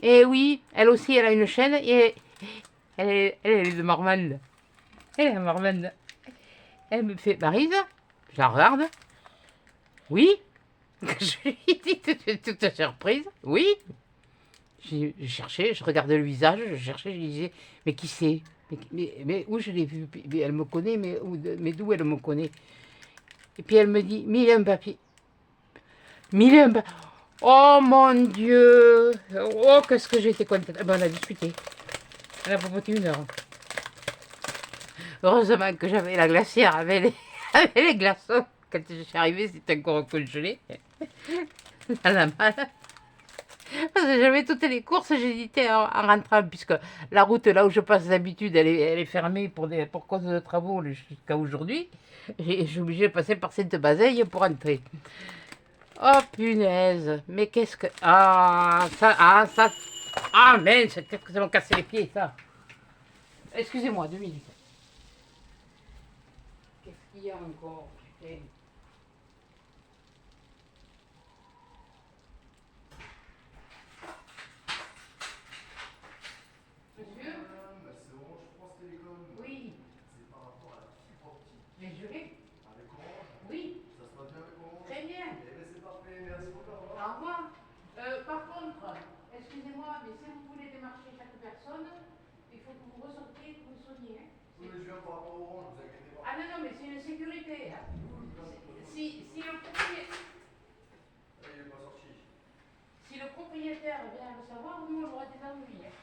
Et oui, elle aussi, elle a une chaîne et elle est de Marmande. Elle est de Marmande. Elle me fait, Maryse, je la regarde. Oui. Je lui dis toute surprise. Oui. Je cherchais, je regardais le visage, je cherchais, je disais, mais qui c'est? Mais où je l'ai vu? Elle me connaît, mais d'où elle me connaît? Et puis elle me dit, 1001 papiers. 1001 papiers. Oh mon Dieu! Oh, qu'est-ce que j'étais contente. Eh ben, on a discuté. On a papoté 1 heure. Heureusement que j'avais la glacière avec avec les glaçons. Quand je suis arrivée, c'était encore congelé. À la malle. Parce que j'avais toutes les courses, j'hésitais en rentrant, puisque la route là où je passe d'habitude, elle est fermée pour cause de travaux jusqu'à aujourd'hui. Je suis obligée de passer par Sainte-Bazeille pour entrer. Oh punaise, mais qu'est-ce que... Ah mince, qu'est-ce que ça m'a cassé les pieds, ça. Excusez-moi, 2 minutes. Qu'est-ce qu'il y a encore, putain? Monsieur? C'est Orange France Télécom. Oui. C'est par rapport à la fibre optique. Mais je l'ai? Avec Orange, Oui. ça se passe bien avec Orange? Très bien. Eh bien c'est parfait, merci beaucoup. Au revoir. Au revoir. Par contre, excusez-moi, mais si vous voulez démarcher chaque personne, il faut que vous ressortiez, que vous soigniez. Hein. Oui, mais je viens par rapport à Orange, vous inquiétez pas. Ah non, non, mais c'est une sécurité. Hein. Si le propriétaire... Il n'est pas sorti. Si le propriétaire vient le savoir, nous on aura des ennuis. Hein.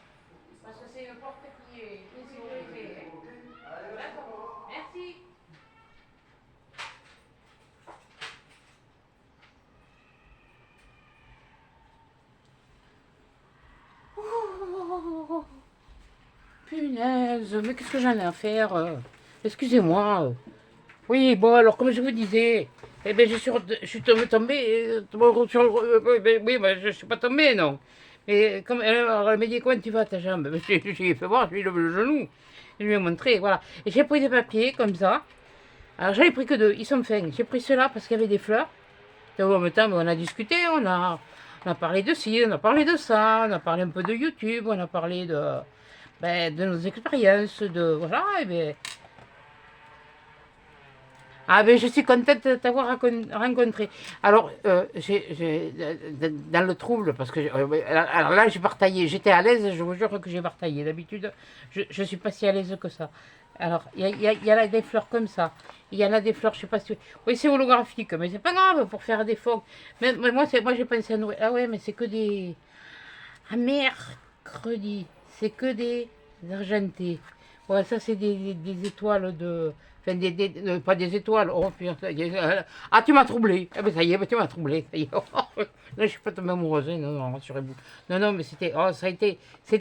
Parce que c'est une porte qui est une sécurité. Hein. Allez, D'accord. Merci. Oh, punaise, mais qu'est-ce que j'en ai à faire excusez-moi. Oui, bon, alors, comme je vous disais, eh ben, je suis tombé oui, mais je ne suis pas tombé, non. Mais comme elle m'a dit, comment tu vas ta jambe? Je lui ai fait voir, je lui ai levé le genou. Je lui ai montré, voilà. Et j'ai pris des papiers, comme ça. Alors, j'en ai pris que 2, ils sont fins. J'ai pris ceux-là parce qu'il y avait des fleurs. Et en même temps, on a discuté, on a parlé de ci, on a parlé de ça, on a parlé un peu de YouTube, on a parlé de nos expériences, voilà, et bien... Ah ben je suis contente de t'avoir rencontré. Alors, dans le trouble, parce que alors là j'ai bataillé, j'étais à l'aise, je vous jure que j'ai bataillé. D'habitude, je ne suis pas si à l'aise que ça. Alors, il y a là des fleurs comme ça. Il y en a des fleurs, je sais pas si... Oui, c'est holographique, mais c'est pas grave pour faire des photos. Mais moi j'ai pensé à Noël. Ah ouais, mais c'est que des... Ah mercredi, c'est que des argentés. Ouais, ça c'est des étoiles de... Enfin, pas des étoiles. Oh, putain, ah, tu m'as troublé. Ah, ben ça y est, ben, tu m'as troublé. Ça y est. Là, je suis pas tombée amoureuse. Non, non, rassurez-vous. Non, non, mais c'était... Oh, c'était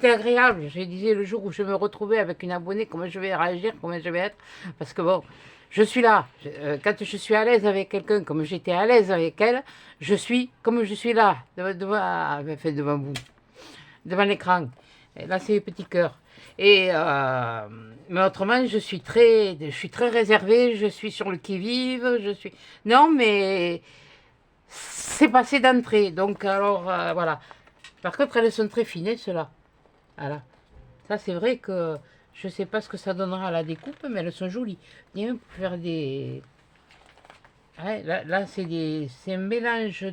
agréable. Je disais le jour où je me retrouvais avec une abonnée, comment je vais réagir, comment je vais être. Parce que bon, je suis là. Quand je suis à l'aise avec quelqu'un, comme j'étais à l'aise avec elle, je suis comme je suis là, devant vous, devant l'écran. Et là, c'est les petits cœurs. Et mais autrement, je suis très réservée, je suis sur le qui-vive, je suis... Non, mais c'est passé d'entrée, donc alors, voilà. Par contre, elles sont très fines, ceux-là. Voilà. Ça, c'est vrai que je sais pas ce que ça donnera à la découpe, mais elles sont jolies. Bien pour faire des... Ouais, là c'est un mélange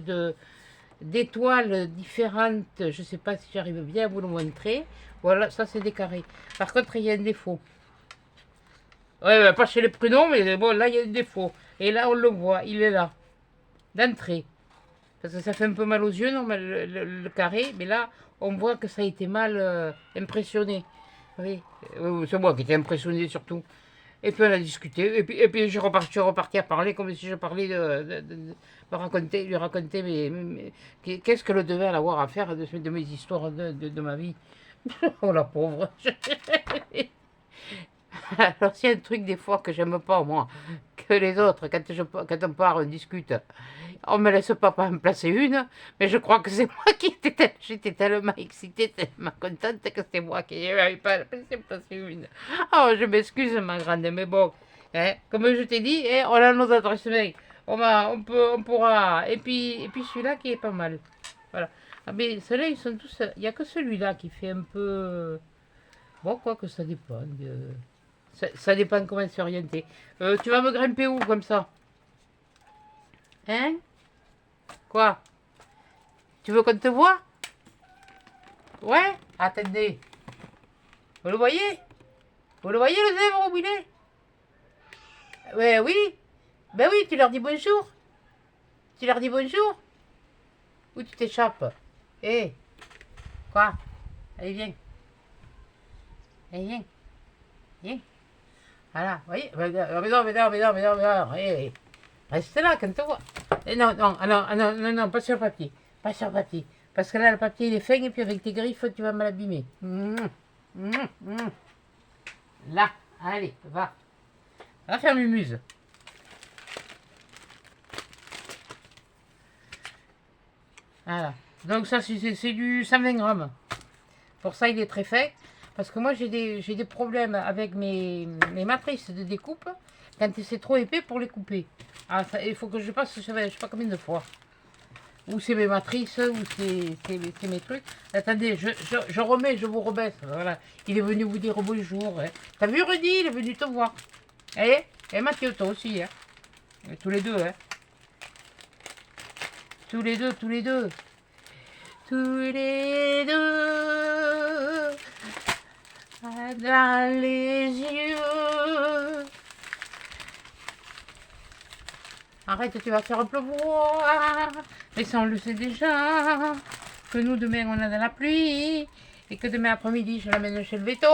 d'étoiles différentes. Je sais pas si j'arrive bien à vous le montrer. Voilà, ça c'est des carrés. Par contre, il y a un défaut. Ouais, bah, pas chez les prunons, mais bon, là il y a un défaut. Et là, on le voit, il est là, d'entrée. Parce que ça fait un peu mal aux yeux, non, le carré, mais là, on voit que ça a été mal impressionné. Oui, c'est moi qui étais impressionné surtout. Et puis on a discuté, et puis je suis reparti à parler comme si je parlais lui raconter qu'est-ce que le devait avoir à faire de mes histoires de ma vie. Oh la pauvre. Alors s'il y a un truc des fois que j'aime pas moi, que les autres, quand on parle, on discute, on me laisse pas me placer une, mais je crois que c'est moi j'étais tellement excitée, tellement contente que c'est moi qui n'avais pas laissé me placer une. Oh, je m'excuse ma grande, mais bon, hein, comme je t'ai dit, hein, on a nos adresses mail, on pourra, et puis celui-là qui est pas mal, voilà. Ah, mais ceux-là, ils sont tous, il n'y a que celui-là qui fait un peu, bon, quoi que ça dépend, ça dépend comment s'orienter. Tu vas me grimper où comme ça? Hein? Quoi? Tu veux qu'on te voie? Ouais? Attendez. Vous le voyez? Vous le voyez le zèbre où il est? Ouais, oui. Ben oui, tu leur dis bonjour. Tu leur dis bonjour? Ou tu t'échappes? Hé? Quoi? Allez, viens. Allez, viens. Viens. Voilà, vous voyez? Mais non. Hé, reste là quand tu vois. Et non, non, non, pas sur le papier. Pas sur le papier. Parce que là, le papier, il est fin et puis avec tes griffes, tu vas me l'abîmer. Là, allez, va. Va faire mumuse. Voilà. Donc ça, c'est du 120 grammes. Pour ça, il est très fin. Parce que moi, j'ai des problèmes avec mes matrices de découpe. Quand c'est trop épais pour les couper. Ah, ça, il faut que je passe, je sais pas combien de fois. Ou c'est mes matrices, ou c'est mes trucs. Attendez, je remets, je vous rebaisse. Voilà. Il est venu vous dire bonjour. Hein. T'as vu Rudy? Il est venu te voir. Et Mathieu, toi aussi. Hein. Et tous les deux. Hein. Tous les deux. Tous les deux. Dans les yeux. Arrête, tu vas faire pleuvoir. Mais ça, on le sait déjà. Que nous, demain, on a de la pluie. Et que demain après-midi, je l'amène chez le veto.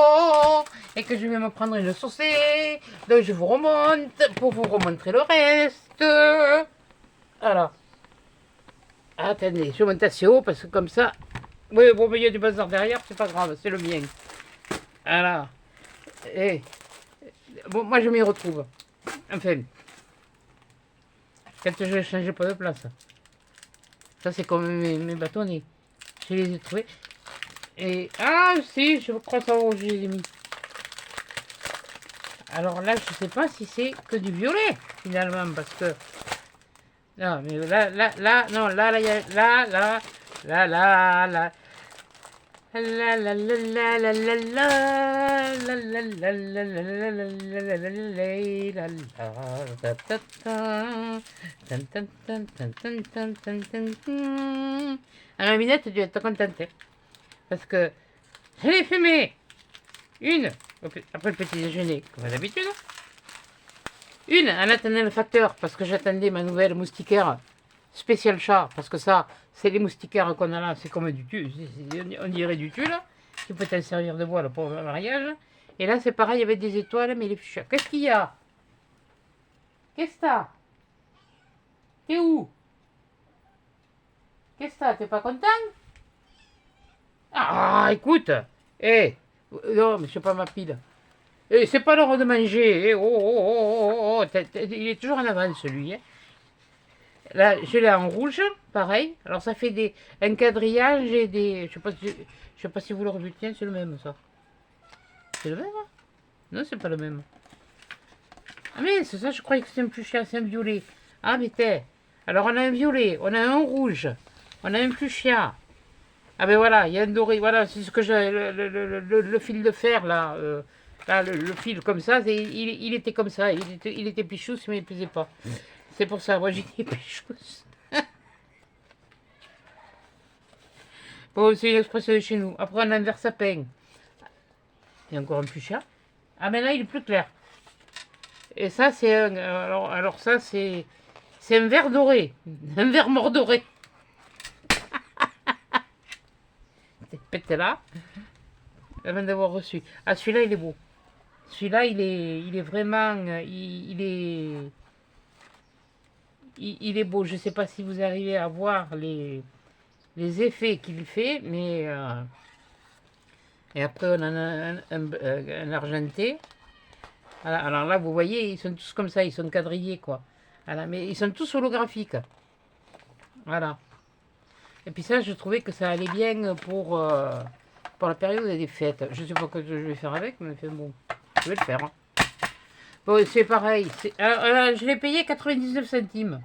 Et que je vais me prendre une saucée. Donc, je vous remonte pour vous remontrer le reste. Voilà. Attendez, je monte assez haut parce que comme ça... Oui, bon, mais il y a du bazar derrière, c'est pas grave, c'est le mien. Voilà. Et... Bon, moi, je m'y retrouve. Enfin... Quand je ne change pas de place. Ça, c'est comme mes bâtonnets. Je les ai trouvés. Et... Ah, si, je crois savoir où je les ai mis. Alors là, je sais pas si c'est que du violet, finalement, parce que... Non, mais là, non, là, il y a... Là. La la la la la la la la la la la alors Minette, tu vas être contente parce que je l'ai fumé une après le petit déjeuner comme d'habitude, une en attendant le facteur parce que j'attendais ma nouvelle moustiquaire spécial chat, parce que ça, c'est les moustiquaires qu'on a là, c'est comme du tulle, on dirait du tulle, qui peut t'en servir de voile pour le mariage. Et là, c'est pareil, il y avait des étoiles, mais les fuchsias. Qu'est-ce qu'il y a? Qu'est-ce que t'as? T'es où? Qu'est-ce que t'as? T'es pas content? Ah, écoute! Non, mais c'est pas ma pile. C'est pas l'heure de manger. Il est toujours en avance, celui, hein. Là, je l'ai en rouge, pareil. Alors, ça fait un quadrillage et des... Je sais pas si vous le revu. Tiens, c'est le même, ça. C'est le même, hein? Non, c'est pas le même. Ah, mais c'est ça, je croyais que c'était un fuchsia, c'est un violet. Ah, mais t'es... Alors, on a un violet, on a un rouge, on a un fuchsia. Ah, ben voilà, il y a un doré. Voilà, c'est ce que j'ai... Le fil de fer, là. Là, le fil comme ça, il était comme ça. Il était pichous, mais il ne plaisait pas. C'est pour ça, moi j'ai des péchous. Bon, c'est une expression de chez nous. Après, on a un verre sapin. Et encore un fuchsia. Ah, mais là, il est plus clair. Et ça, c'est un... Alors ça, c'est un verre doré. Un verre mort doré. Pète là. avant d'avoir reçu. Ah, celui-là, il est beau. Celui-là, il est vraiment, il est beau. Je ne sais pas si vous arrivez à voir les effets qu'il fait, mais et après on en a un argenté. Voilà, alors là, vous voyez, ils sont tous comme ça, ils sont quadrillés, quoi. Voilà, mais ils sont tous holographiques. Voilà. Et puis ça, je trouvais que ça allait bien pour la période des fêtes. Je ne sais pas ce que je vais faire avec, mais enfin, bon, je vais le faire. Bon, c'est pareil. Alors, je l'ai payé 99 centimes.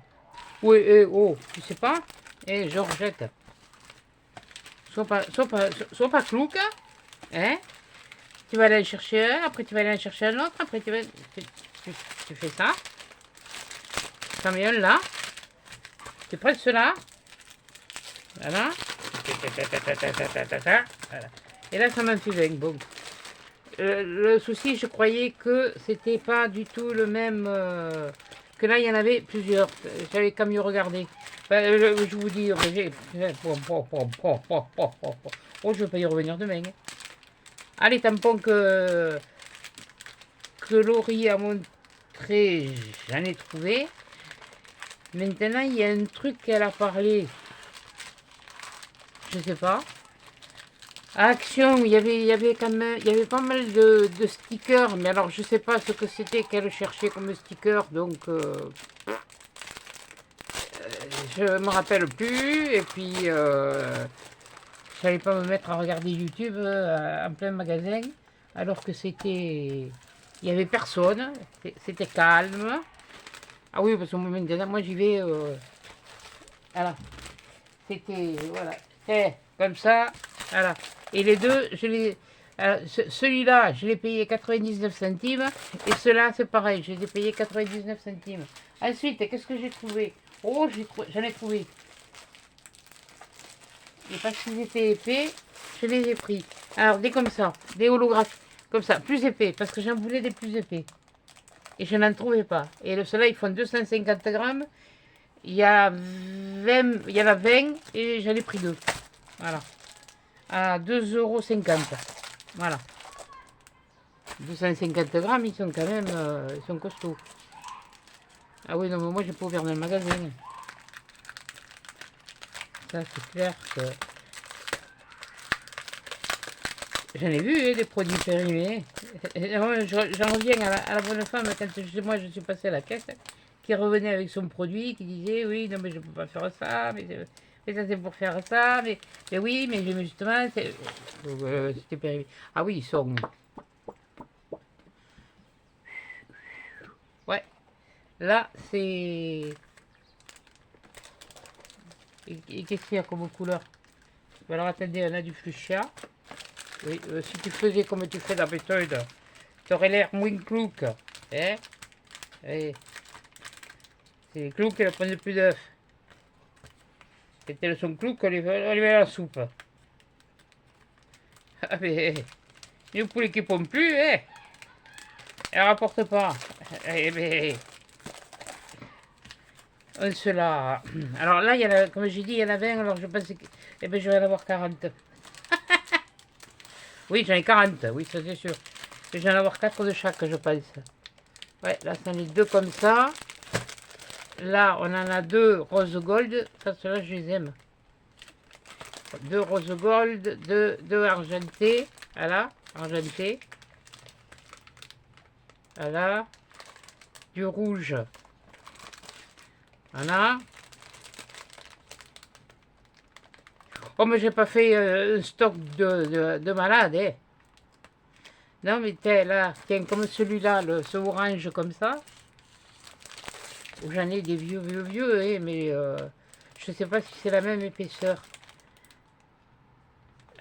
Oui, oh, tu sais pas? Georgette. Sois pas clouque, hein? Tu vas aller en chercher un, après tu vas aller en chercher un autre, après tu fais ça. T'en mets un là. Tu prends cela. Voilà. Voilà. Et là, ça m'en fait 20. Bon. Le souci, je croyais que c'était pas du tout le même. Que là, il y en avait plusieurs. J'avais qu'à mieux regarder. Ben, je vous dis, oh, je vais pas y revenir demain. Ah, les tampons que Laurie a montré, j'en ai trouvé. Maintenant, il y a un truc qu'elle a parlé. Je sais pas. Action, il y avait quand même, il y avait pas mal de stickers, mais alors je sais pas ce que c'était qu'elle cherchait comme sticker, donc je me rappelle plus. Et puis j'allais pas me mettre à regarder YouTube en plein magasin, alors que il y avait personne, c'était calme. Ah oui, parce que moi j'y vais, voilà, c'était, voilà, comme ça, voilà. Et les deux, celui-là, je l'ai payé 99 centimes. Et ceux-là, c'est pareil, je les ai payés 99 centimes. Ensuite, qu'est-ce que j'ai trouvé? Oh, j'en ai trouvé. Et parce qu'ils étaient épais, je les ai pris. Alors, des comme ça, des holographes, comme ça, plus épais, parce que j'en voulais des plus épais. Et je n'en trouvais pas. Et ceux-là, ils font 250 grammes. Il y a 20, il y en a 20 et j'en ai pris deux. Voilà. À 2,50 €. Voilà. 250 grammes, ils sont quand même ils sont costauds. Ah oui, non, mais moi, j'ai pas ouvert dans le magasin. Ça, c'est clair que... J'en ai vu, des produits périmés. J'en reviens à la bonne femme quand moi, je suis passé à la caisse, qui revenait avec son produit, qui disait, oui, non, mais je peux pas faire ça, mais ça, c'est pour faire ça, mais oui, mais justement, c'était périmé. Ah oui, ils sont... Ouais, là, c'est... Et qu'est-ce qu'il y a comme couleur? Alors, attendez, on a du fuchsia. Oui, si tu faisais comme tu fais d'habitude, tu aurais l'air moins clouque. Hein? Et c'est les clous qui ne prennent plus d'œufs. C'était le son clou qu'on lui met à la soupe. Ah mais, les poulets qui ne pompent plus, hein? Elle rapporte pas. Eh ben, cela. Alors là, il y a comme j'ai dit, il y en a 20, alors je pense que eh ben, je vais en avoir 40. Oui, j'en ai 40, oui, ça c'est sûr. Je vais en avoir 4 de chaque, je pense. Ouais, là, c'en est deux comme ça. Là, on en a deux rose gold. Ça, ceux-là, je les aime. Deux rose gold, deux argentés. Voilà, argenté. Voilà. Du rouge. Voilà. Oh, mais j'ai pas fait un stock de malade, hein. Non, mais là, tiens, comme celui-là, ce orange comme ça. J'en ai des vieux, hein, mais je sais pas si c'est la même épaisseur.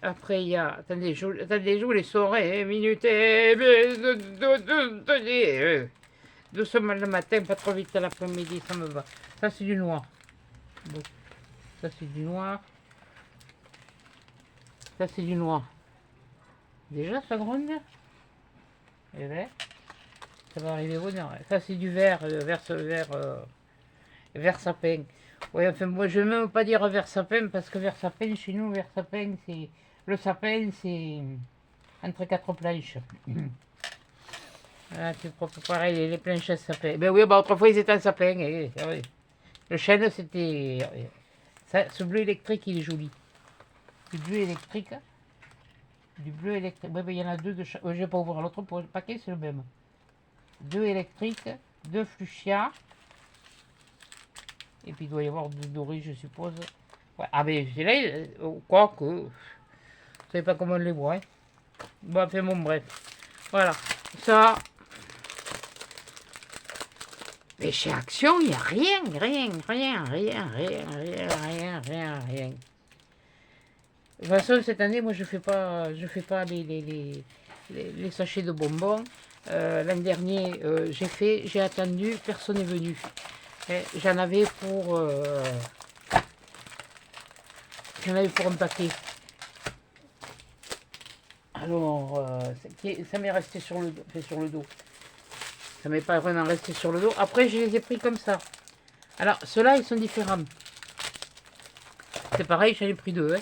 Après, il y a... Attendez, je vous les saurai, hein, minute... Doucement le matin, pas trop vite l'après-midi, ça me va. Ça, c'est du noir. Bon. Ça, c'est du noir. Ça, c'est du noir. Déjà, ça gronde. Et là, ça va arriver au nord. Ça, c'est du vert, vert sapin. Oui, enfin, moi, je ne veux même pas dire vert sapin, parce que vert sapin, chez nous, vert sapin, c'est... Le sapin, c'est... entre 4 planches. Voilà, tu prends pareil, les planches à sapin. Ben oui, bah autrefois ils étaient en sapin. Oui. Le chêne, c'était... ce bleu électrique, il est joli. Du bleu électrique. Du bleu électrique. Ouais, ben, il y en a deux de chaque. Je vais pas ouvrir l'autre pour le paquet, c'est le même. Deux électriques, deux fuchsia. Et puis il doit y avoir deux dorés, je suppose. Ouais. Ah ben c'est là, quoi que. Vous savez pas comment on les voit. Hein. Bon, enfin bon, bref. Voilà. Ça. Mais chez Action, il n'y a rien. De toute façon, cette année, moi, je fais pas les sachets de bonbons. L'an dernier, j'ai attendu, personne n'est venu. J'en avais pour un paquet. Alors, ça m'est resté sur le dos. Ça m'est pas vraiment resté sur le dos. Après, je les ai pris comme ça. Alors, ceux-là, ils sont différents. C'est pareil, j'en ai pris deux. Hein.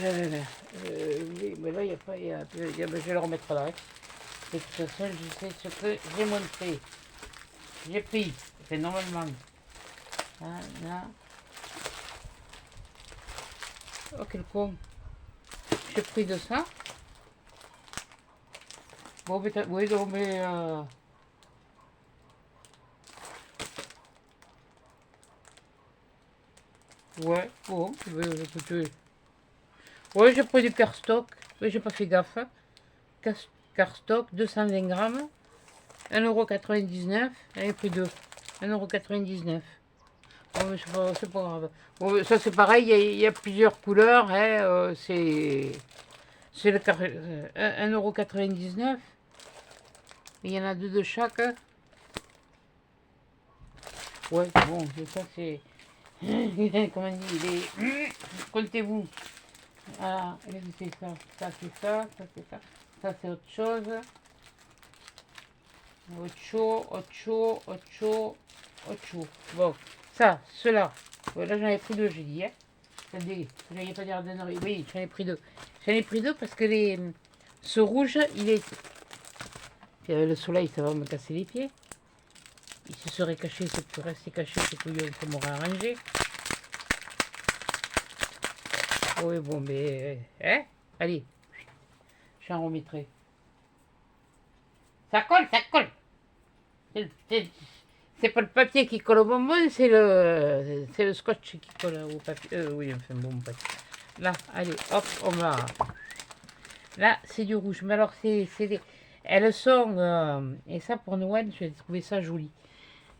Oui, mais là, il n'y a pas... je vais le remettre là. Hein. De toute façon, je sais ce que j'ai montré. J'ai pris. C'est normalement. Là. Oh, quel con. J'ai pris de ça. Bon, mais... Oui, non, mais... Ouais, bon, écoutez. Ouais, j'ai pris du cardstock. Oui, j'ai pas fait gaffe. Cardstock, 220 grammes. 1,99 €. J'avais pris deux. 1,99 €. Bon, c'est pas grave. Bon, ça, c'est pareil, il y a plusieurs couleurs. Hein, c'est le 1,99 €. Il y en a deux de chaque. Ouais, bon, ça, c'est... Comment on dit, comptez-vous. Voilà, c'est ça, ça c'est ça, ça c'est ça, ça c'est autre chose. Autre chose. Bon, ça, ceux-là. Bon, là j'en ai pris deux, j'ai dit. Hein. Attendez, je n'allais pas dire donnerie. Oui, j'en ai pris deux. J'en ai pris deux parce que ce rouge, il est... Puis avec le soleil, ça va me casser les pieds. Il se serait caché, c'est plus resté caché, c'est couillon, ça m'aurait arrangé. Oui, bon, mais... Hein? Allez. J'en remettrai. Ça colle. C'est pas le papier qui colle au bonbon, c'est le scotch qui colle au papier. Oui, enfin bon, bref. Là, allez, hop, on va... Là, c'est du rouge. Mais alors, elles sont... et ça, pour Noël, j'ai trouvé ça joli.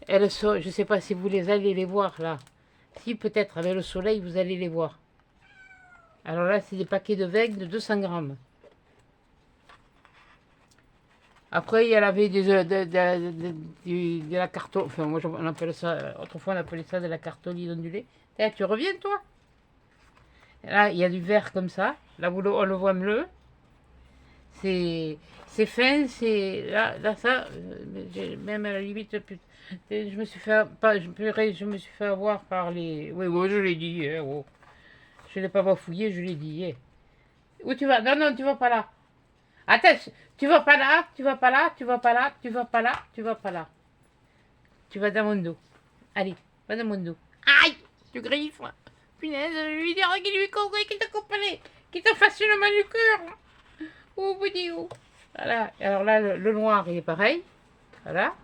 Elles sont... Je sais pas si vous allez les voir, là. Si, peut-être, avec le soleil, vous allez les voir. Alors là, c'est des paquets de veig de 200 grammes. Après, il y avait de la carton. Enfin, moi, on appelle ça. Autrefois, on appelait ça de la cartoline ondulée. Tu reviens, toi? Là, il y a du vert comme ça. Là, on le voit bleu. C'est fin, c'est. Là, ça. Même à la limite, je me suis fait. Je me suis fait avoir par les. Oui, je l'ai dit. Hein, oh. Je ne l'ai pas bafouillé, je l'ai dit. Hein. Où tu vas? Non, tu vas pas là. Attends, tu vas pas là. Tu vas pas là. Tu vas dans mon dos. Allez, va dans mon dos. Aïe, tu griffes. Punaise, je lui dire qu'il t'accompagne, qu'il te fasse une manucure. Oh, vidéo. Voilà, alors là, le noir, il est pareil. Voilà.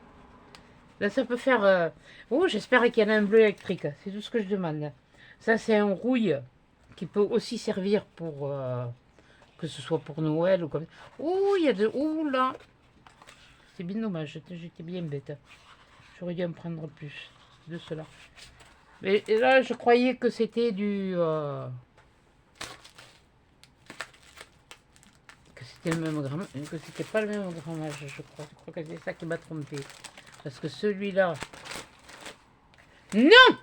Là, ça peut faire... Oh, j'espère qu'il y en a un bleu électrique. C'est tout ce que je demande. Ça, c'est un rouille qui peut aussi servir pour... que ce soit pour Noël ou comme... Ouh, il y a de... Ouh, là. C'est bien dommage, j'étais bien bête. J'aurais dû en prendre plus de cela. Mais là, je croyais que c'était du... que c'était le même grammage, que c'était pas le même grammage, je crois. Je crois que c'est ça qui m'a trompé. Parce que celui-là... Non!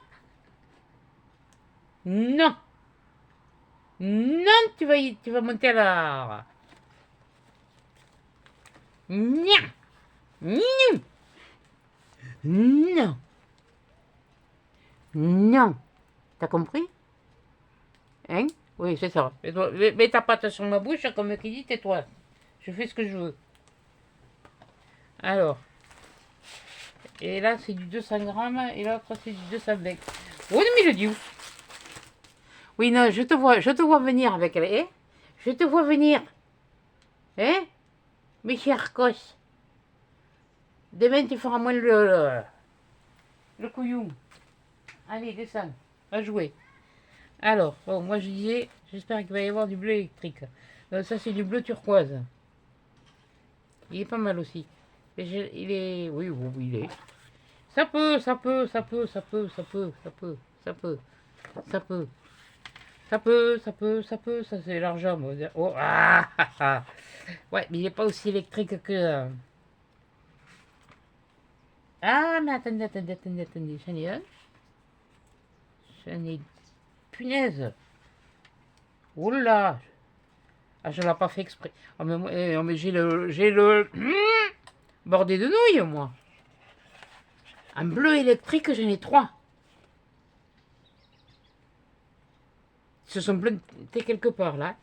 Non! Non, tu vas monter à la... Non! Non! Non! Non! T'as compris? Hein? Oui, c'est ça. Mets ta patte sur ma bouche, comme qui dit, tais-toi. Je fais ce que je veux. Alors. Et là, c'est du 200 grammes. Et l'autre, c'est du 220. Oui, mais le Dieu. Oui, non, je te vois venir avec elle. Hein? Je te vois venir. Hein? Mes chers cosses. Demain, tu feras moins le couillon. Allez, descends. Va jouer. Alors, bon, moi je disais, j'espère qu'il va y avoir du bleu électrique. Ça, c'est du bleu turquoise. Il est pas mal aussi. Mais il est... Oui, oui, oui, il est. Ça peut, ça peut, ça peut, ça peut, ça peut, ça peut, ça peut, ça peut. Ça peut, ça peut, ça peut, ça c'est l'argent. Oh, ah, ah, ah. Ouais, mais il n'est pas aussi électrique que... Ah, mais attendez, attendez, attendez, attendez. J'en ai un. J'en ai... Punaise. Oh là. Ah, je ne l'ai pas fait exprès. Ah, mais j'ai le bordé de nouilles, moi. Un bleu électrique, j'en ai 3. Ils se sont plantés quelque part, là.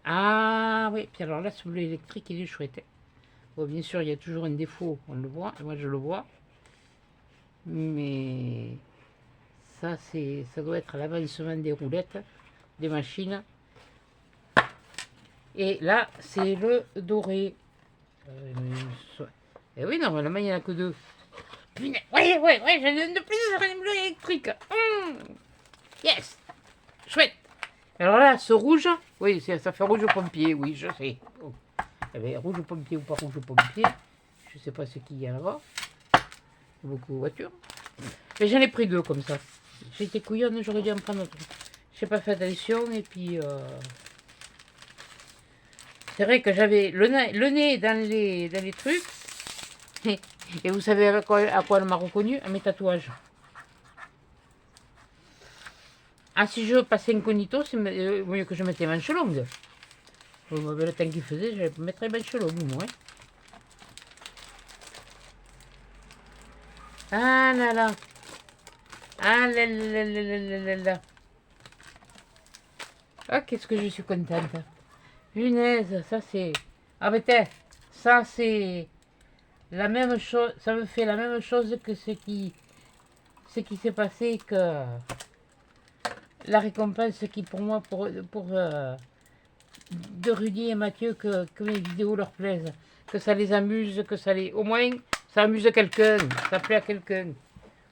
Ah, oui. Puis alors là, ce bleu électrique, il est chouette. Bon, bien sûr, il y a toujours un défaut, on le voit. Moi, je le vois. Mais ça, ça doit être l'avancement des roulettes, des machines. Et là, c'est le doré. Et oui, normalement, il n'y en a que 2. Oui, oui, oui, j'en ai une de plus, j'en ai une bleue électrique. Yes, chouette. Alors là, ce rouge, oui, ça fait rouge pompier, oui, je sais. Oh. Eh bien, rouge pompier ou pas rouge pompier, je ne sais pas ce qu'il y a là-bas. Beaucoup de voitures. Mais j'en ai pris 2 comme ça. J'étais couillonne, j'aurais dû en prendre autre. J'ai pas fait attention et puis... C'est vrai que j'avais le nez dans les trucs. Et vous savez à quoi elle m'a reconnu? À mes tatouages. Ah, si je passais incognito, c'est mieux que je mettais manche longue. Le temps qu'il faisait, je mettrais manche longue, moi. Ah là là. Ah là là là là là là là. Ah, qu'est-ce que je suis contente. Punaise, ça c'est... Ah mais ça c'est la même chose, ça me fait la même chose que ce qui s'est passé que la récompense qui pour moi, de Rudy et Mathieu, que mes vidéos leur plaisent, que ça les amuse, que ça les... Au moins, ça amuse quelqu'un, ça plaît à quelqu'un.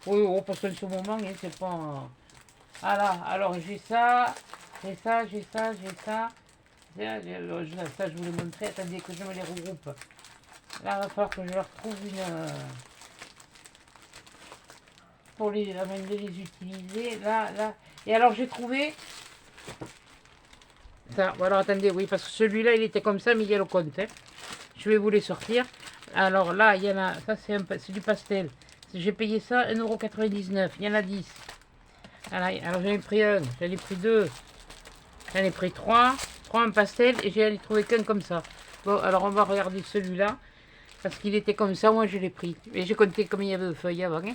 Oui, oh, parce que ce moment, hein, c'est pas... Voilà, alors j'ai ça, j'ai ça, j'ai ça, j'ai ça. Ça, je vous l'ai montré. Attendez que je me les regroupe. Là, il va falloir que je leur trouve une... pour les utiliser. Là, là. Et alors, j'ai trouvé... Ça, voilà, attendez, oui, parce que celui-là, il était comme ça, mais il y a le compte. Hein. Je vais vous les sortir. Alors là, il y en a... Ça, c'est du pastel. J'ai payé ça 1,99 €. Il y en a 10. Voilà, alors, j'en ai pris un. J'en ai pris 2. J'en ai pris 3. 3 en pastel et j'ai trouvé qu'un comme ça. Bon, alors on va regarder celui-là. Parce qu'il était comme ça, moi je l'ai pris. Et j'ai compté combien il y avait de feuilles avant. Hein.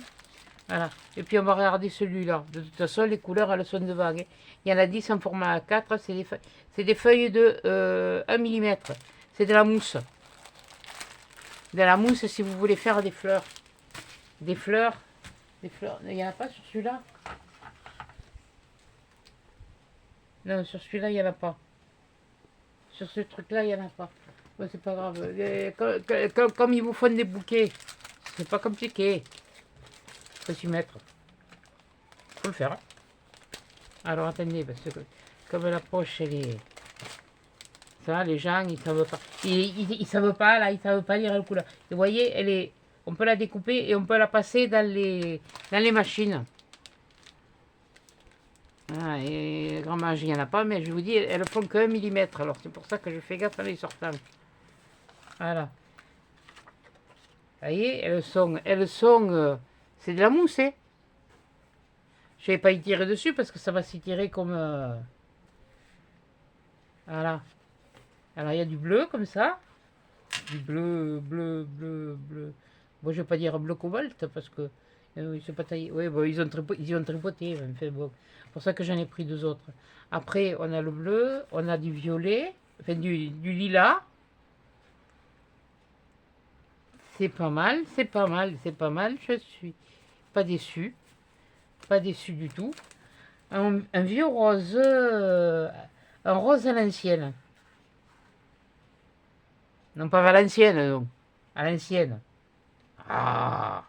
Voilà. Et puis on va regarder celui-là. De toute façon, les couleurs, elles sont devant. Hein. Il y en a 10 en format A4. C'est des feuilles de 1 mm. C'est de la mousse. De la mousse si vous voulez faire des fleurs. Des fleurs. Des fleurs. Il n'y en a pas sur celui-là? Non, sur celui-là, il n'y en a pas. Sur ce truc-là, il n'y en a pas. Bon, c'est pas grave. Comme ils vous font des bouquets, c'est pas compliqué. Faut s'y mettre. Faut le faire. Hein. Alors attendez, parce que comme la poche, elle est... Ça, les gens, ils savent pas. Ils savent pas, là, ils savent pas lire la couleur. Vous voyez, elle est... On peut la découper et on peut la passer dans les machines. Ah, et grammage, il n'y en a pas, mais je vous dis, elles font que 1 mm. Alors c'est pour ça que je fais gaffe à les sortant. Voilà. Vous voyez, elles sont c'est de la mousse, hein. Je vais pas y tirer dessus parce que ça va s'y tirer comme... Voilà. Alors il y a du bleu comme ça. Du bleu. Bon, je vais pas dire bleu cobalt parce que Oui, c'est pas taillé. Oui, bon, ils ont tripoté. Enfin, bon. C'est pour ça que j'en ai pris deux autres. Après, on a le bleu, on a du violet, enfin du lilas. C'est pas mal, c'est pas mal, c'est pas mal. Je suis pas déçu. Pas déçu du tout. Un vieux rose, un rose à l'ancienne. Non, pas à l'ancienne, non. À l'ancienne. Ah.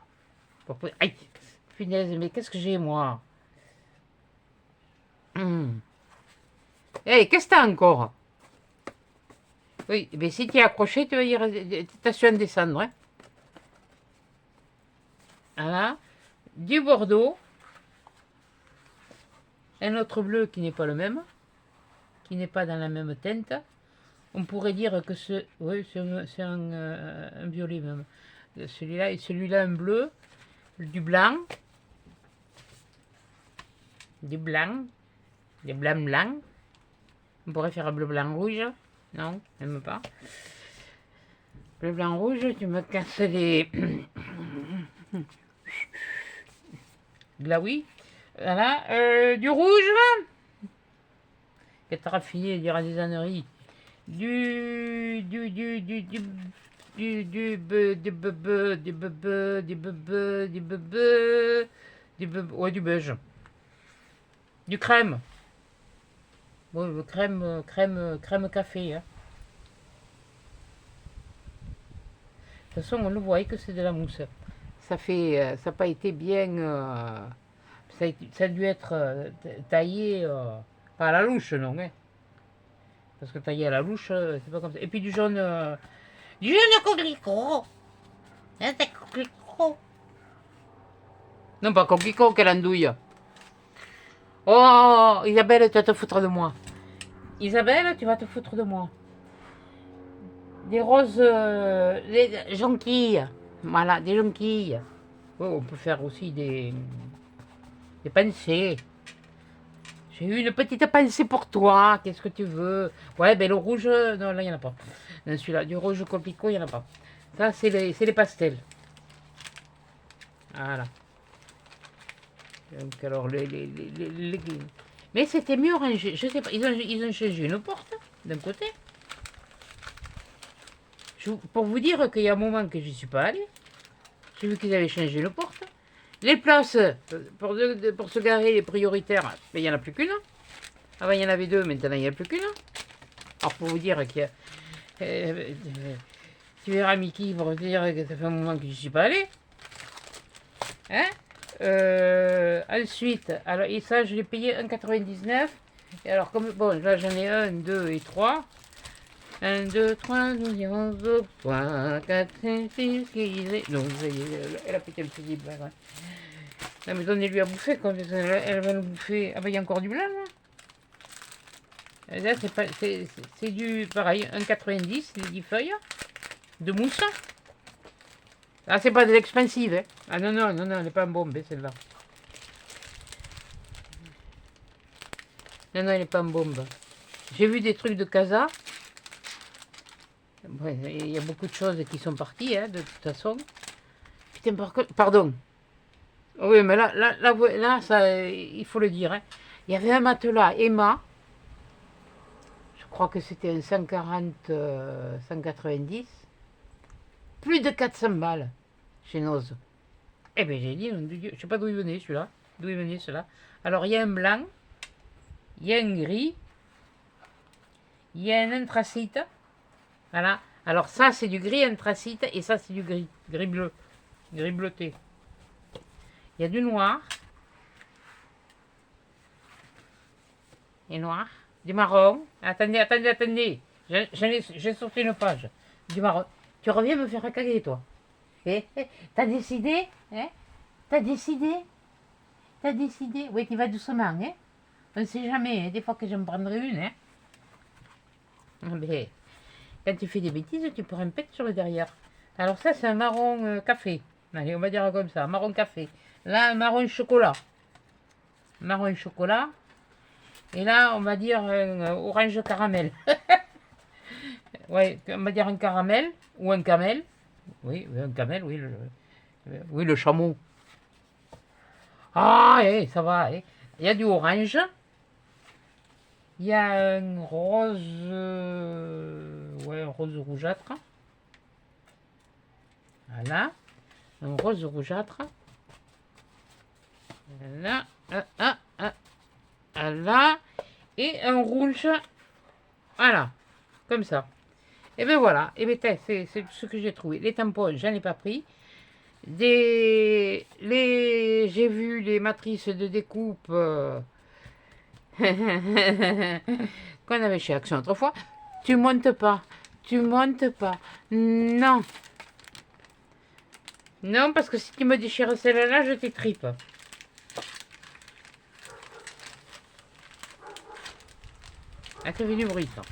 Aïe, punaise, mais qu'est-ce que j'ai, moi? Hey, qu'est-ce que t'as encore? Oui, mais si tu es accroché, tu vas y t'as su en descendre. Hein. Voilà. Du bordeaux. Un autre bleu qui n'est pas le même. Qui n'est pas dans la même teinte. On pourrait dire que ce... Oui, c'est un violet même. Celui-là et celui-là un bleu. Du blanc. Du blanc. Du blanc. On pourrait faire un bleu blanc rouge. Non, même pas. Bleu blanc rouge, tu me casses les... Là oui. Voilà. Du rouge. Qui est raffiné, dira des âneries. Du beige. Du crème. Oui, crème café. Hein. De toute façon, on le voit que c'est de la mousse. Ça fait, ça n'a pas été bien, ça a dû être taillé pas à la louche, non. Hein. Parce que taillé à la louche, c'est pas comme ça. Et puis du jaune coquelicot. Hein, c'est coquelicot. Non, pas coquelicot, quelle andouille. Oh, Isabelle, tu vas te foutre de moi. Isabelle, tu vas te foutre de moi. Des roses, des jonquilles. Voilà, des jonquilles. Oh, on peut faire aussi des pensées. J'ai eu une petite pensée pour toi. Qu'est-ce que tu veux? Ouais, ben le rouge, non, là, il n'y en a pas. Dans celui-là, du rouge coquelicot, il n'y en a pas. Ça, c'est les pastels. Voilà. Donc, alors, mais c'était mieux rangé. Je sais pas, ils ont changé une porte, d'un côté. Pour vous dire qu'il y a un moment que je n'y suis pas allée. J'ai vu qu'ils avaient changé une porte. Les places, pour se garer, les prioritaires, mais il n'y en a plus qu'une. Avant, il y en avait deux, maintenant, il n'y en a plus qu'une. Alors, pour vous dire qu'il y a... tu verras Mickey pour te dire que ça fait un moment que je n'y suis pas allée. Hein ensuite, alors, et ça, je l'ai payé 1,99. Et alors, comme, bon, là, j'en ai 1, 2 et 3. 1, 2, 3, 12, 11, 3, 4, 5, 6, 7. Non, elle a pété le fusible. Ouais. Non, mais donnez-lui à bouffer, quand elle va nous bouffer. Ah, bah, il y a encore du blanc, là. Là, c'est du, pareil, 1,90, les 10 feuilles de mousse. Ah, c'est pas de l'expensive, hein. Ah, non, non, non, non, elle n'est pas en bombe, celle-là. Non, non, elle n'est pas en bombe. J'ai vu des trucs de Casa. Ouais, il y a beaucoup de choses qui sont parties, hein, de toute façon. Putain, pardon. Oui, mais là, ça, il faut le dire. Hein. Il y avait un matelas Emma. Je crois que c'était un 140, 190. Plus de 400 balles chez Noz. Eh bien, j'ai dit, je ne sais pas d'où il venait celui-là. D'où il venait celui-là. Alors, il y a un blanc. Il y a un gris. Il y a un anthracite. Voilà. Alors, ça, c'est du gris anthracite. Et ça, c'est du gris. Gris bleu. Gris bleuté. Il y a du noir. Et noir. Du marron. Attendez, attendez, attendez. J'ai sorti une page. Du marron. Tu reviens me faire caguer, toi. T'as décidé? Hein? T'as décidé? T'as décidé? Oui, tu vas doucement, hein? On ne sait jamais, hein? Des fois que je me prendrai une, hein? Mais, quand tu fais des bêtises, tu pourrais me péter sur le derrière. Alors ça, c'est un marron café. Allez, on va dire comme ça, marron café. Là, un marron chocolat. Marron chocolat. Et là, on va dire orange caramel. Ouais, on va dire un caramel ou un camel. Oui, un camel, oui, oui, le chameau. Ah, ça va. Il y a du orange. Il y a un rose... ouais, un rose rougeâtre. Voilà. Un rose rougeâtre. Voilà. Voilà. Et un rouge. Voilà. Comme ça. Et bien voilà. Et bien c'est ce que j'ai trouvé. Les tampons, j'en ai pas pris. J'ai vu les matrices de découpe qu'on avait chez Action autrefois. Tu montes pas. Tu montes pas. Non. Non, parce que si tu me déchires celle-là, je t'étripe. Ah, ça fait du bruit, ça.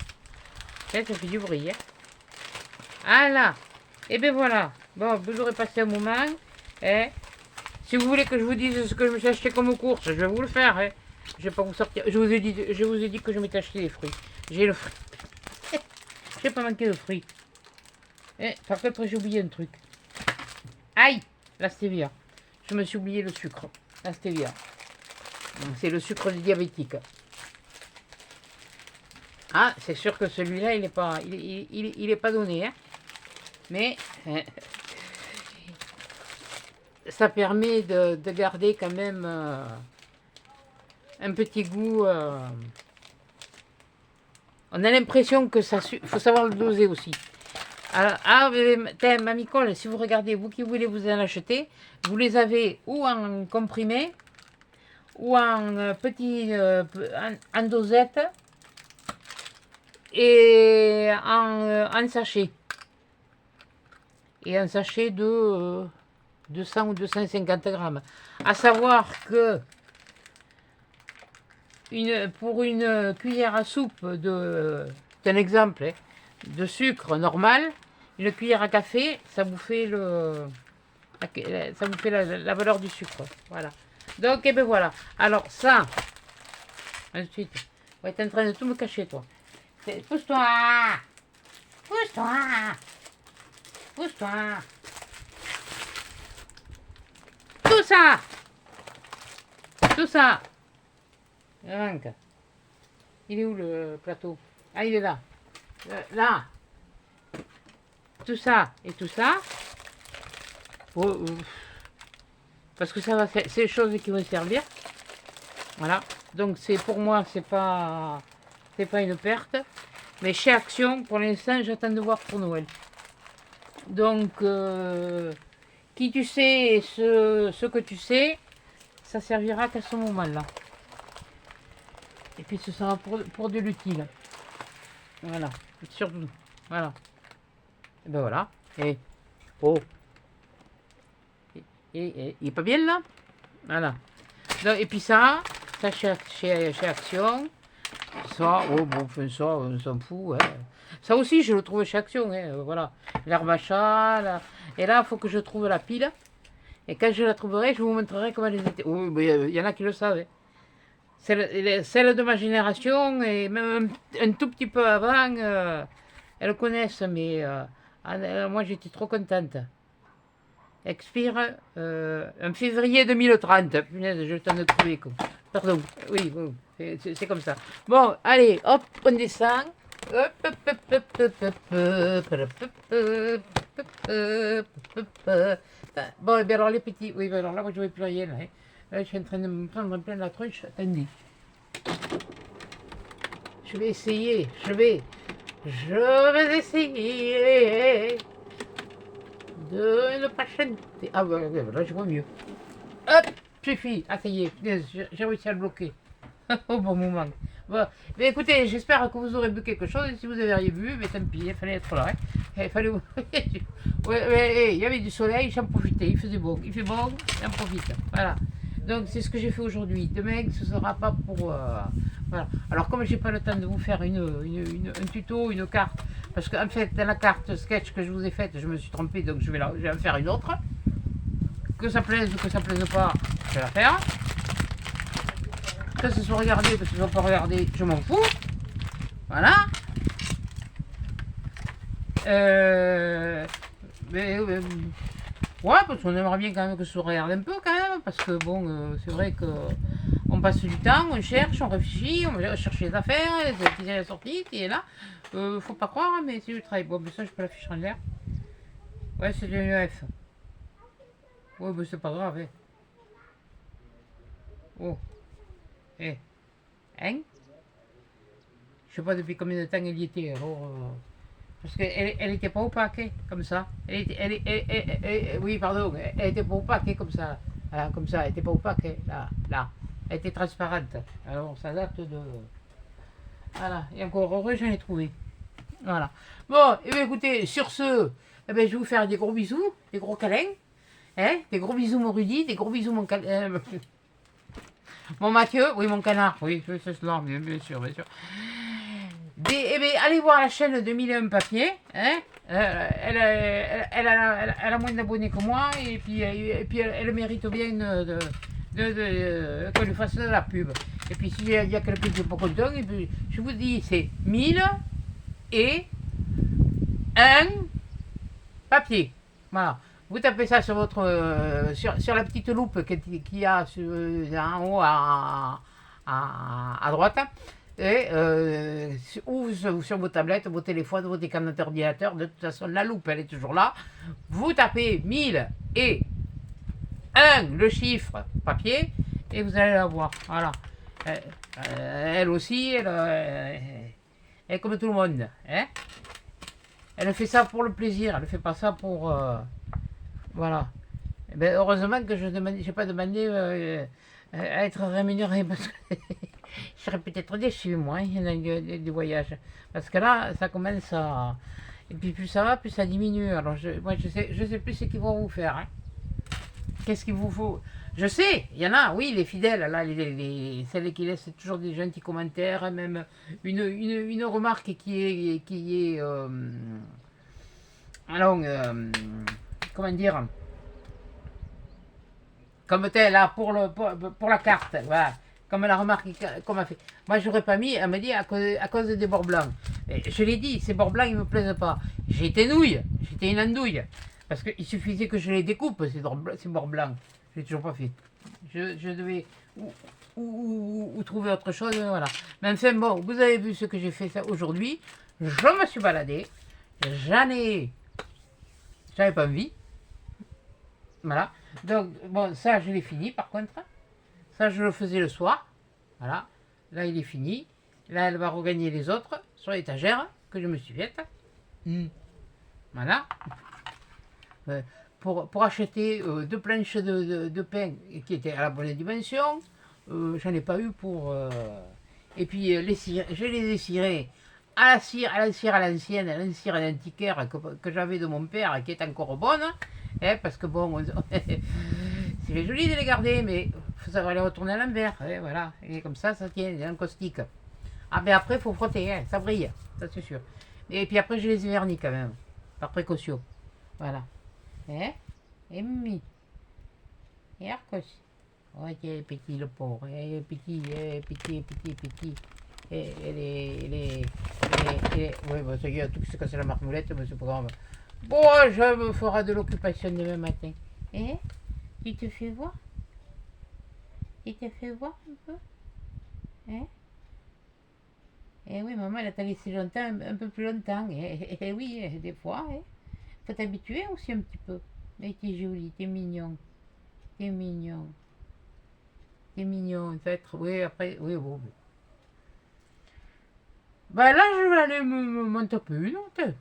Ça fait du bruit, hein. Ah là. Et bien voilà. Bon, vous aurez passé un moment. Hein. Si vous voulez que je vous dise ce que je me suis acheté comme course, je vais vous le faire. Hein. Je vais pas vous sortir. Je vous ai dit que je m'étais acheté des fruits. J'ai le fruit. J'ai pas manqué de fruits. Eh, par contre, j'ai oublié un truc. Aïe, la stevia. Je me suis oublié le sucre. La stevia. C'est le sucre des diabétiques. Ah, c'est sûr que celui-là, il est pas, il est pas donné, hein. Mais ça permet de garder quand même un petit goût. On a l'impression que ça... Il faut savoir le doser aussi. Alors, Mamie Cole, si vous regardez, vous qui voulez vous en acheter, vous les avez ou en comprimé, ou en petit... en dosette, et en sachet. Et un sachet de 200 ou 250 grammes. À savoir que pour une cuillère à soupe c'est un exemple, hein, de sucre normal, une cuillère à café, ça vous fait la valeur du sucre. Voilà. Donc, et ben voilà. Alors ça, ensuite, on va être en train de tout me cacher, toi. Pousse-toi! Pousse-toi! Pousse-toi! Tout ça! Tout ça! Rank. Il est où le plateau? Ah, il est là. Là. Tout ça et tout ça. Parce que ça va faire... C'est des choses qui vont servir. Voilà. Donc c'est pour moi, c'est pas une perte. Mais chez Action, pour l'instant, j'attends de voir pour Noël. Donc, qui tu sais et ce que tu sais, ça servira qu'à ce moment-là. Et puis ce sera pour de l'utile. Voilà. Surtout. Voilà. Et ben voilà. Et oh. Il est pas bien là? Voilà. Donc, et puis ça chez Action. Ça, oh bon, enfin ça, on s'en fout. Hein. Ça aussi, je le trouve chez Action. Hein, voilà. L'herbe à chat. Là. Et là, il faut que je trouve la pile. Et quand je la trouverai, je vous montrerai comment elle était. Oh, il y en a qui le savent. Hein. Celle de ma génération et même un tout petit peu avant, elles connaissent, mais moi j'étais trop contente. Expire en février 2030. Punaise, j'ai le temps de trouver. Pardon, oui, bon, c'est comme ça. Bon, allez, hop, on descend. Bon, et bien alors les petits, oui, alors là, moi je ne vais plus rien. Hein. Là, je suis en train de me prendre plein la tronche. Attendez. Je vais essayer. Je vais essayer de ne pas chanter. Ah, ouais, là, je vois mieux. Hop, suffit. Ah, ça y est, j'ai réussi à le bloquer. Au bon moment. Bon, mais écoutez, j'espère que vous aurez vu quelque chose. Et si vous avez rien vu, mais tant pis, il fallait être là. Hein. Il fallait... ouais, il y avait du soleil, j'en profitais. Il faisait beau. Il fait bon, j'en profite. Voilà. Donc c'est ce que j'ai fait aujourd'hui. Demain, ce ne sera pas pour... voilà. Alors comme j'ai pas le temps de vous faire un tuto, une carte, parce qu'en fait, dans la carte sketch que je vous ai faite, je me suis trompée, donc je vais en faire une autre. Que ça plaise ou que ça plaise pas, je vais la faire. Que ce soit regardé, que ce soit pas regardé, je m'en fous. Voilà. Mais Ouais, parce qu'on aimerait bien quand même que ça se regarde un peu quand même, parce que bon, c'est vrai que on passe du temps, on cherche, on réfléchit, on va chercher les affaires, les sorties, et là, faut pas croire, hein, mais c'est du travail. Bon, mais ça, je peux l'afficher en l'air. Ouais, c'est du F. Ouais, mais c'est pas grave, hein. Oh, eh, hein? Je sais pas depuis combien de temps elle y était, alors. Parce qu'elle elle était pas opaque, hein, comme ça. Oui, pardon, elle était pas opaque, hein, comme ça. Voilà, comme ça, elle était pas opaque, hein, là, là. Elle était transparente. Alors, ça date de. Voilà, et encore heureux, j'en ai trouvé. Voilà. Bon, et bien écoutez, sur ce, eh ben, je vais vous faire des gros bisous, des gros câlins. Hein, des gros bisous, mon Rudy, des gros bisous, mon, mon Mathieu, oui, mon canard, oui, c'est cela, bien sûr, bien sûr. Eh bien, allez voir la chaîne de Mille et un papiers. Hein, elle a moins d'abonnés que moi et puis elle mérite bien qu'on lui fasse de la pub. Et puis s'il y a quelqu'un qui n'est pas content, et puis, je vous dis, c'est 1000 et un papier. Voilà. Vous tapez ça sur votre sur la petite loupe qu'il y a en haut à droite. Et, ou sur vos tablettes, vos téléphones, vos écrans d'ordinateur, de toute façon la loupe elle est toujours là. Vous tapez 1000 et 1 le chiffre papier et vous allez la voir. Voilà. Elle aussi, elle est comme tout le monde. Hein, elle fait ça pour le plaisir, elle ne fait pas ça pour. Voilà. Eh ben, heureusement que je n'ai pas demandé à être rémunéré parce que je serais peut-être déçu, moi, il y en a du voyage. Parce que là, ça commence à. Et puis plus ça va, plus ça diminue. Alors moi, je sais plus ce qu'il faut vous faire. Hein. Qu'est-ce qu'il vous faut? Je sais, il y en a, oui, les fidèles, là, celles qui laissent toujours des gentils commentaires, même une remarque qui est alors, comment dire, comme tel, là, pour la carte, voilà. Comme la remarque qu'on m'a fait. Moi, j'aurais pas mis, elle m'a dit, à cause des bords blancs. Et je l'ai dit, ces bords blancs, ils me plaisent pas. J'étais une andouille. Parce qu'il suffisait que je les découpe, ces bords blancs. Je l'ai toujours pas fait. Je devais ou trouver autre chose, voilà. Mais enfin, bon, vous avez vu ce que j'ai fait ça aujourd'hui. Je me suis baladé. J'avais pas envie. Voilà. Donc, bon, ça, je l'ai fini, par contre. Ça, je le faisais le soir. Voilà. Là, il est fini. Là, elle va regagner les autres sur l'étagère que je me suis faite. Voilà. Pour acheter deux planches de pain qui étaient à la bonne dimension. J'en ai pas eu pour. Et puis, je les ai cirés à la cire à l'ancienne, à la cire d'antiquaire que j'avais de mon père qui est encore bonne. Hein, parce que bon, c'est joli de les garder, mais il faut savoir les retourner à l'envers. Hein, voilà. Et comme ça tient, il y a un caustique. Ah, mais après, il faut frotter, hein, ça brille, ça c'est sûr. Et puis après, je les ai vernis quand même, par précaution. Voilà. Hein? Et Mimi. Et Arcos. Oh, il est petit le pauvre. Il est petit, petit. Et oui, bon, ça y est, tout se casse la marmoulette, mais c'est pas grave. Bon, je me ferai de l'occupation demain matin. Hein? Tu te fais voir? Tu te fais voir un peu? Hein? Eh oui, maman, elle t'a laissé longtemps, un peu plus longtemps. Eh oui, des fois, hein. Faut t'habituer aussi un petit peu. Mais t'es joli, t'es mignon. T'es mignon. T'es mignon. Peut-être, oui, après, oui, bon. Bah là, je vais aller m'en taper une,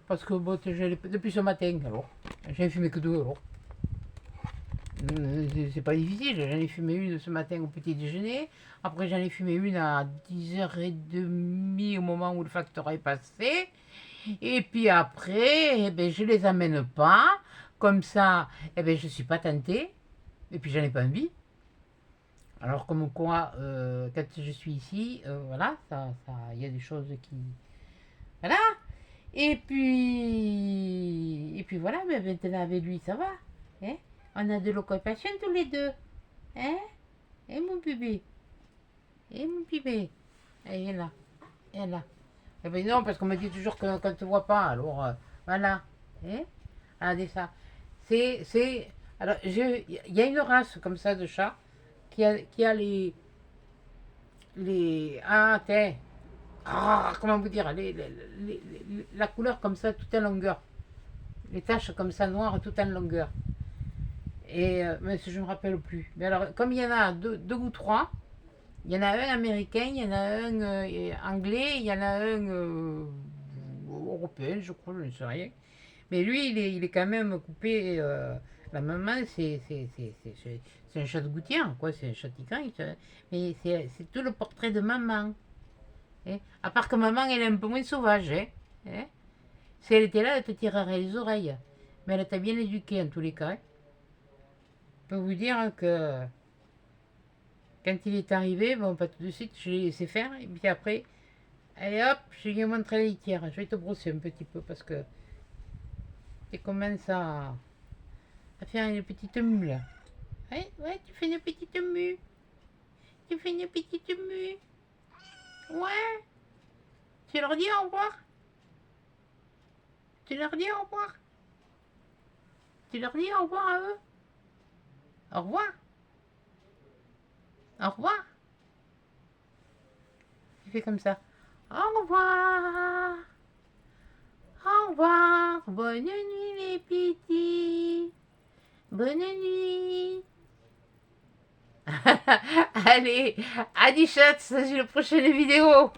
parce que bon, depuis ce matin, alors. J'en ai fumé que deux, alors. C'est pas difficile, j'en ai fumé une ce matin au petit déjeuner. Après, j'en ai fumé une à 10h30 au moment où le facteur est passé. Et puis après, eh ben, je les amène pas. Comme ça, eh ben, je suis pas tentée. Et puis, j'en ai pas envie. Alors, comme quoi, quand je suis ici, voilà, il y a des choses qui. Voilà. Et puis voilà, mais maintenant avec lui, ça va. Hein? On a de l'occupation tous les deux. Hein? Et mon bébé? Et mon bébé? Elle est là. Elle est là. Eh ben non, parce qu'on me dit toujours qu'on ne te voit pas. Alors, voilà. Hein? Regardez ça. C'est Alors, il y a une race comme ça de chat qui a ah, tiens, comment vous dire, la couleur comme ça, tout en longueur. Les taches comme ça, noires, tout en longueur. Et, mais je ne me rappelle plus. Mais alors, comme il y en a deux ou trois, il y en a un américain, il y en a un anglais, il y en a un européen, je crois, je ne sais rien. Mais lui, il est quand même coupé. La maman, c'est un chat de gouttière, quoi. C'est un chat tigrin. Mais c'est tout le portrait de maman. Hein. À part que maman, elle est un peu moins sauvage. Hein. Si elle était là, elle te tirerait les oreilles. Mais elle t'a bien éduqué en tous les cas. Je peux vous dire que quand il est arrivé, bon, pas tout de suite, je l'ai laissé faire. Et puis après, allez hop, je lui ai montré la litière. Je vais te brosser un petit peu parce que tu commences à faire une petite mue là. Ouais, ouais, tu fais une petite mue. Tu fais une petite mue. Ouais. Tu leur dis au revoir. Tu leur dis au revoir. Tu leur dis au revoir à eux. Au revoir. Au revoir. Tu fais comme ça. Au revoir. Au revoir. Bonne nuit les petits. Bonne nuit. Allez, à 10 chats, c'est la prochaine vidéo.